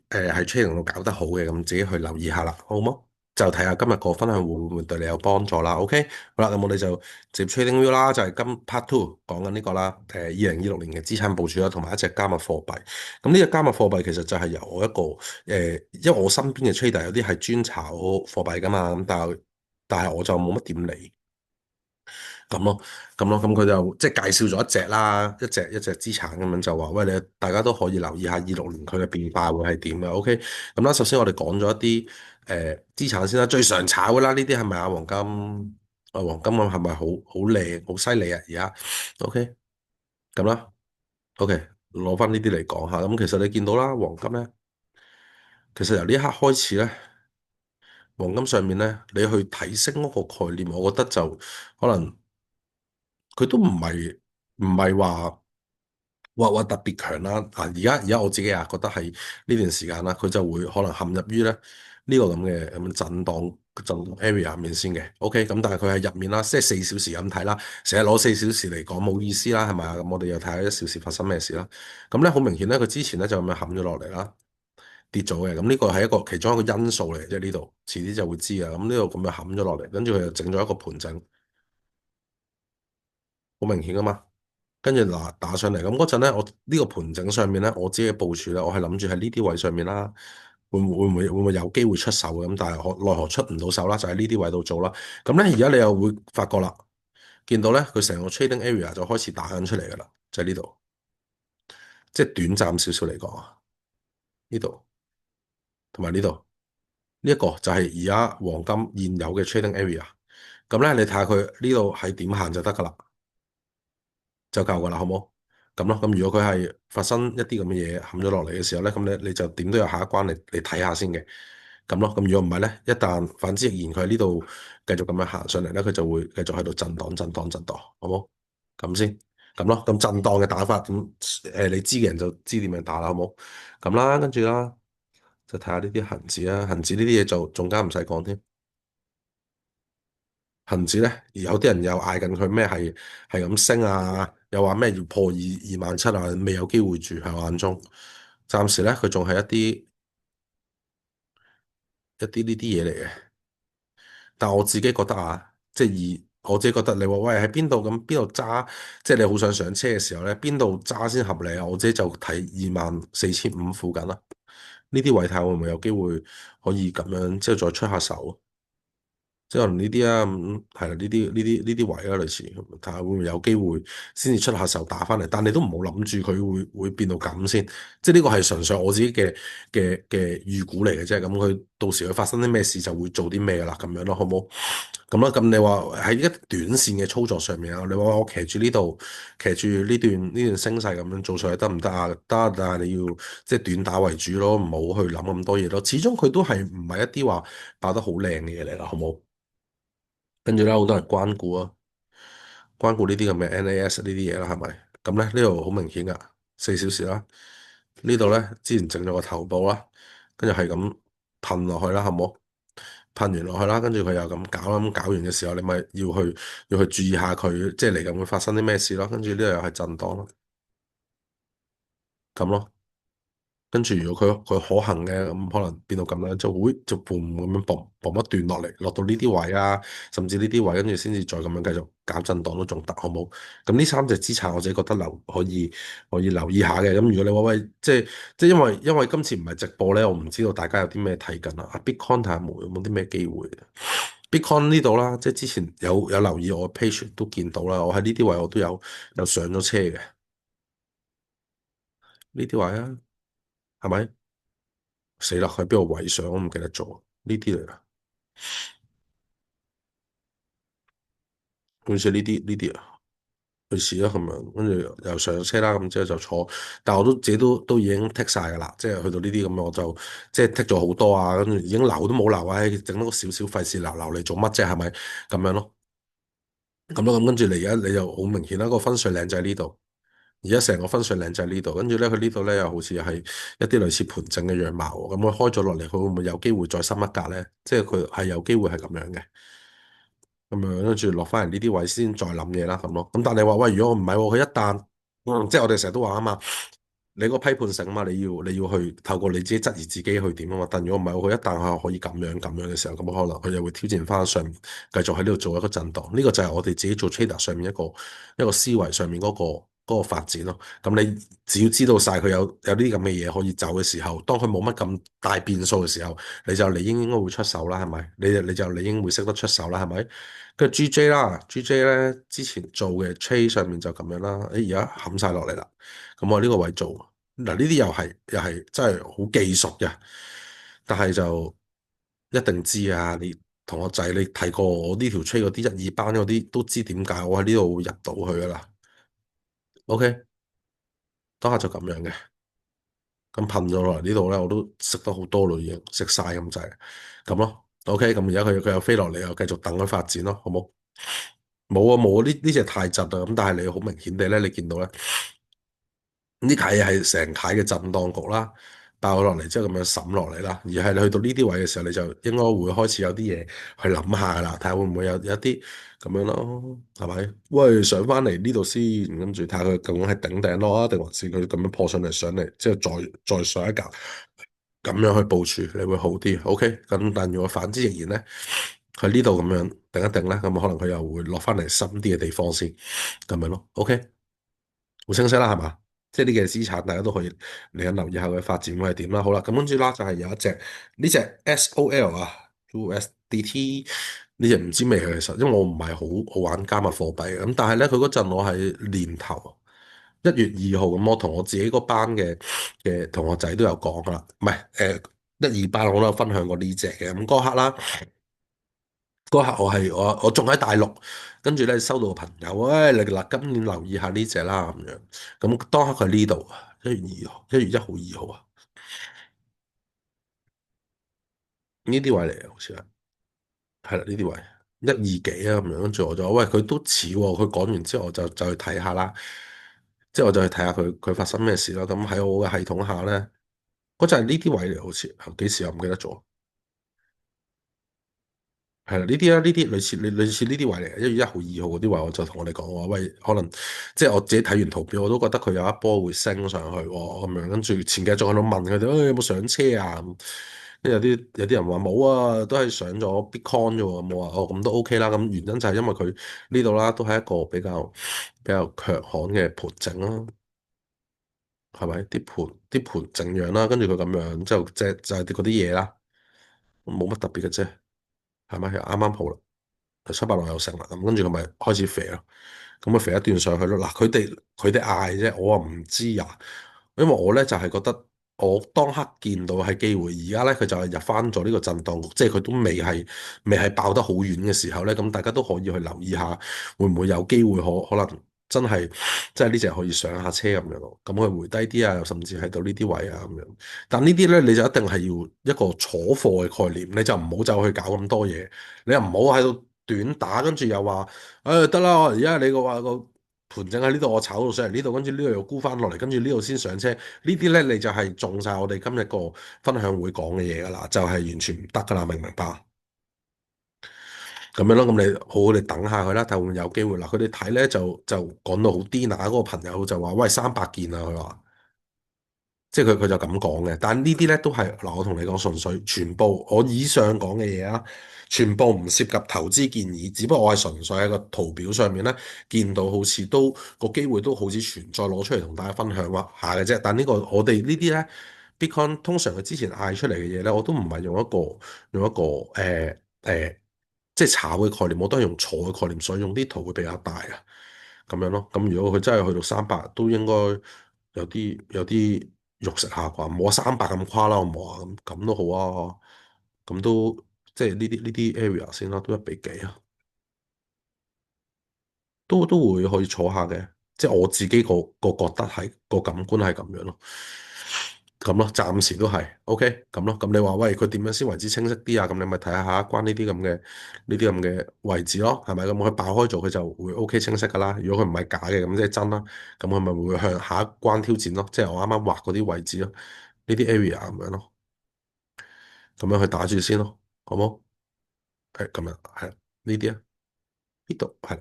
喺 trading 度搞得好嘅，咁自己去留意下啦，好冇？就睇下今日個分享會唔會對你有幫助啦。OK，好啦，咁我哋就接 trading view 啦，就係今 part two 講緊呢個啦。2026年嘅資產部署啦，同埋一隻加密貨幣。咁呢隻加密貨幣其實就係由我一個因為我身邊嘅 trader 有啲係專炒貨幣噶嘛，咁但係我就冇乜點理。咁咯，咁佢就即係介紹咗一隻啦，一隻資產咁樣就話，喂，你大家都可以留意下26年佢嘅變化會係點嘅。OK，咁啦，首先我哋講咗一啲資產先啦，最常炒嘅啦，呢啲係咪啊？黃金黃金咁係咪好靚好犀利啊？而家 OK 咁啦，OK 攞翻呢啲嚟講下，咁其實你見到啦，黃金咧，其實由呢一刻開始咧，黃金上面咧，你去睇升嗰個概念，我覺得就可能。佢都唔係話特別強啦。啊，而家我自己啊覺得係呢段時間啦，佢就會可能陷入於咧呢個咁嘅震盪 area 入面先嘅，OK，咁但係佢係入面啦，即係4小時咁睇啦，成日攞4小時嚟講冇意思啦，係咪啊？咁我哋又睇下1小時發生咩事啦。咁咧好明顯咧，佢之前咧就咁樣冚咗落嚟啦，跌咗嘅。咁呢個係一個其中一個因素嚟嘅，即係呢度，遲啲就會知啊。咁呢度咁樣冚咗落嚟，跟住佢又整咗一個盤整，好明顯噶嘛。跟住嗱打上嚟，咁嗰陣咧，我呢個盤整上面咧，我自己嘅部署咧，我係諗住喺呢啲位上面啦，會唔會有機會出手嘅？咁但係奈何出唔到手啦，就喺呢啲位度做啦。咁咧而家你又會發覺啦，見到咧佢成個 trading area 就開始打緊出嚟噶啦，就喺呢度，即係短暫少少嚟講啊，呢度同埋呢度呢一個就係而家黃金現有嘅 trading area。咁咧你睇下佢呢度係點行就得噶啦。就夠噶啦，好冇？咁咯，咁如果佢係發生一啲咁嘅嘢冚咗落嚟嘅時候咧，咁你就點都有下一關嚟睇下先嘅。咁咯，咁如果唔係咧，一旦反之亦然佢喺呢度繼續咁樣行上嚟咧，佢就會繼續喺度震盪、震盪、震盪，好冇？咁先，咁咯，咁震盪嘅打法，咁你知嘅人就知點樣打啦，好冇？咁啦，跟住啦，就睇下呢啲恒指啦，恒指呢啲嘢就仲加唔使講添。恒指咧，而有啲人又嗌緊佢咩係咁升啊，又話咩要破二萬七啊，未有機會住喺我眼中。暫時咧，佢仲係一啲呢啲嘢嚟嘅。但我自己覺得啊，即係我自己覺得你話喂喺邊度咁邊度揸，即係你好想上車嘅時候咧，邊度揸先合理啊？我自己就睇24,500附近啦。呢啲位睇下會唔會有機會可以咁樣，之後再出下手。即係可能呢啲啊，係啦，呢啲位啦，類似睇下會唔會有機會先至出下手打翻嚟，但你都唔好諗住佢會變到咁先，即係呢個係純粹我自己嘅預估嚟嘅啫。咁佢到時佢發生啲咩事就會做啲咩啦，咁樣咯，好冇？咁啦，咁你話喺一短線嘅操作上面啊，你話我騎住呢度，騎住呢段升勢咁樣做上去得唔得啊？得，但係你要即係短打為主咯，唔好去諗咁多嘢咯。始終佢都係唔係一啲話爆得好靚嘅嘢嚟啦，好冇？跟住咧，好多人關顧啊，關顧呢啲咁嘅 NAS 呢啲嘢啦，係咪？咁咧呢度好明顯噶，4小時啦。呢度咧之前整咗個頭部啦，跟住係咁噴落去啦，好冇？噴完落去啦，跟住佢又咁搞啦，咁搞完嘅時候，你咪要去注意下佢，即係嚟緊會發生啲咩事咯。跟住呢度又係震盪咯，咁咯。跟住如果佢可行嘅，咁可能變到咁樣，就 boom 咁樣嘣一段落嚟，落到呢啲位啊，甚至呢啲位，跟住先至再咁樣繼續搞震盪都仲得，好冇？咁呢三隻資產我自己覺得可以留意下嘅。咁如果你話喂，即係因為今次唔係直播咧，我唔知道大家有啲咩睇緊啊。Bitcoin 睇下有冇啲咩機會？Bitcoin 呢度啦，即係之前有留意我 page 都見到啦，我喺呢啲位我都有上咗車嘅，呢啲位啊，係咪？死啦！喺邊度位上我唔記得咗，呢啲嚟啦，好似呢啲啊，類似啦咁樣，跟住又上車啦，咁之後就坐，但係我都自己都已經剔晒噶啦，即係去到呢啲咁，我就即係剔咗好多啊，跟住已經留都冇留啊，整多個少少費事留嚟做乜啫？係咪咁樣咯？咁咯，咁跟住你而家你就好明顯啦，個分水嶺就喺呢度，而家成個分水嶺就喺呢度，跟住咧佢呢度咧又好似係一啲類似盤整嘅樣貌喎，咁佢開咗落嚟，佢會唔會有機會再深一格咧？即係佢係有機會係咁樣嘅。咁樣跟住落翻嚟呢啲位先再諗嘢啦，咁咯。咁但係你話喂，如果唔係喎，佢一旦，即係我哋成日都話啊嘛，你個批判性啊嘛，你要去透過你自己質疑自己去點啊嘛。但如果唔係喎，佢一旦係可以咁樣嘅時候，咁可能佢又會挑戰翻上面，繼續喺呢度做一個震盪。呢個就係我哋自己做 trader 上面一個思維上面嗰個發展咯。咁你只要知道晒佢有啲咁嘅嘢可以走嘅時候，當佢冇乜咁大變數嘅時候，你就理應該會出手啦，係咪？你就理應會識得出手啦，係咪？跟住 GJ 啦，GJ 咧之前做嘅 trade 上面就咁樣啦，誒而家冚晒落嚟啦，咁我呢個位做，嗱呢啲又係真係好技術嘅，但係就一定知啊，你同學仔你睇過我呢條 trade 嗰啲一二班嗰啲都知點解我喺呢度入到去噶啦，OK，當下就咁樣嘅。咁噴咗落嚟呢度咧，我都食得好多咯，已經食晒咁滯，咁咯。OK，咁而家佢又飛落嚟，又繼續等佢發展咯，好冇？冇啊冇啊，呢隻太窒啦。咁但係你好明顯地咧，你見到咧呢屆係成屆嘅震盪局啦。爆落嚟之後咁樣滲落嚟啦，而係你去到呢啲位嘅時候，你就應該會開始有啲嘢去諗下噶啦，睇下會唔會有一啲咁樣咯，係咪？喂，上翻嚟呢度先，跟住睇下佢究竟係頂頂咯，定還是佢咁樣破上嚟，之後再上一格，咁樣去部署，你會好啲。OK，咁但如果反之亦然咧，喺呢度咁樣定一定咧，咁可能佢又會落翻嚟深啲嘅地方先，咁樣咯。OK。好清晰啦，係嘛？即係呢嘅資產，大家都可以嚟緊留意下佢發展會係點啦。好啦，咁跟住啦，就係有一隻呢隻 SOL 啊，USDT 呢隻唔知咩嘅其實，因為我唔係好玩加密貨幣嘅，咁但係咧佢嗰陣我係年頭1月2號咁，我同我自己嗰班嘅同學仔都有講啦，唔係1、2班我都有分享過呢隻嘅，咁嗰刻啦。嗰刻我仲喺大陸，跟住咧收到個朋友，喂，你嗱今年留意下呢只啦咁樣。咁當刻佢呢度啊，1月2號、1月1號、2號啊，呢啲位嚟嘅好似係啦，呢啲位1、2幾啊咁樣。跟住我就話喂，佢都似喎，佢講完之後我就去睇下啦，即係我就去睇下佢發生咩事啦。咁喺我嘅系統下咧，嗰就係呢啲位嚟，好似幾時啊？唔記得咗。係啦，呢啲啊，呢啲類似呢啲位嚟嘅，1月1號、2號嗰啲位，我就同我哋講話，喂，可能即係我自己睇完圖表，我都覺得佢有一波會升上去喎，咁樣跟住前幾日仲喺度問佢哋，有冇上車啊？跟住有啲人話冇啊，都係上咗 Bitcoin 啫喎，冇話哦，咁都 OK 啦。咁原因就係因為佢呢度啦，都係一個比較強悍嘅盤整啦，係咪？啲盤靜養啦，跟住佢咁樣之後就係啲嗰啲嘢啦，冇乜特別嘅啫，係咪？啱啱好啦。786有成啦，咁跟住佢咪開始肥咯，咁咪肥一段上去咯。嗱，佢哋嗌啫，我話唔知啊，因為我咧就係覺得我當刻見到係機會，而家咧佢就係入翻咗呢個震盪局，即係佢都未係爆得好遠嘅時候咧，咁大家都可以去留意下，會唔會有機會可能真係即係呢只可以上下車咁樣咯，咁佢回低啲啊，甚至係到呢啲位啊咁樣。但呢啲咧你就一定係要一個坐貨嘅概念，你就唔好走去搞咁多嘢。你又唔好喺度短打，跟住又話，得啦，而家你個話個盤整喺呢度，我炒到上嚟呢度，跟住呢度又沽翻落嚟，跟住呢度先上車。呢啲咧你就係中晒我哋今日個分享會講嘅嘢噶啦，就係完全唔得噶啦，明唔明白？咁樣咯，咁你好好地等下佢啦，但會有機會啦。佢哋睇咧就講到好癲啊！嗰個朋友就話：喂，300件啊！佢話。即係佢就咁講嘅，但呢啲咧都係嗱，我同你講純粹全部我以上講嘅嘢啊，全部唔涉及投資建議，只不過我係純粹喺個圖表上面咧見到好似都個機會都好似存在，攞出嚟同大家分享下嘅啫。但呢個我哋呢啲咧，Bitcoin 通常佢之前嗌出嚟嘅嘢咧，我都唔係用一個即係炒嘅概念，我都係用坐嘅概念，所以用啲圖會比較大啊。咁樣咯。咁如果佢真係去到300，都應該有啲肉食下啩，冇300咁誇啦，好唔好啊？咁都好啊，咁都即係呢啲 area 先啦，都1比幾啊，都會可以坐下嘅，即係我自己個覺得係個感官係咁樣咯，咁咯，暫時都係 OK 咁咯。咁你話喂，佢點樣先為之清晰啲啊？咁你咪睇下關呢啲咁嘅位置咯，係咪？咁佢爆開咗，佢就會 OK 清晰噶啦。如果佢唔係假嘅，咁即係真啦。咁佢咪會向下一關挑戰咯，即係我啱啱畫嗰啲位置咯，呢啲 area 咁樣咯，咁樣去打住先咯，好冇？係咁樣，係呢啲啊，呢度係。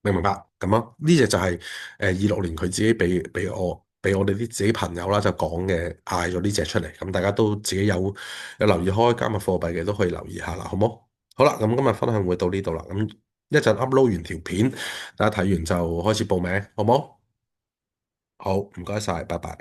明唔明白？咁咯，呢隻就係26年佢自己俾我哋啲自己朋友啦，就講嘅嗌咗呢隻出嚟，咁大家都自己有留意開加密貨幣嘅都可以留意下啦，好冇？好啦，咁今日分享會到呢度啦，咁一陣 upload 完條片，大家睇完就開始報名，好冇？好，唔該晒，拜拜。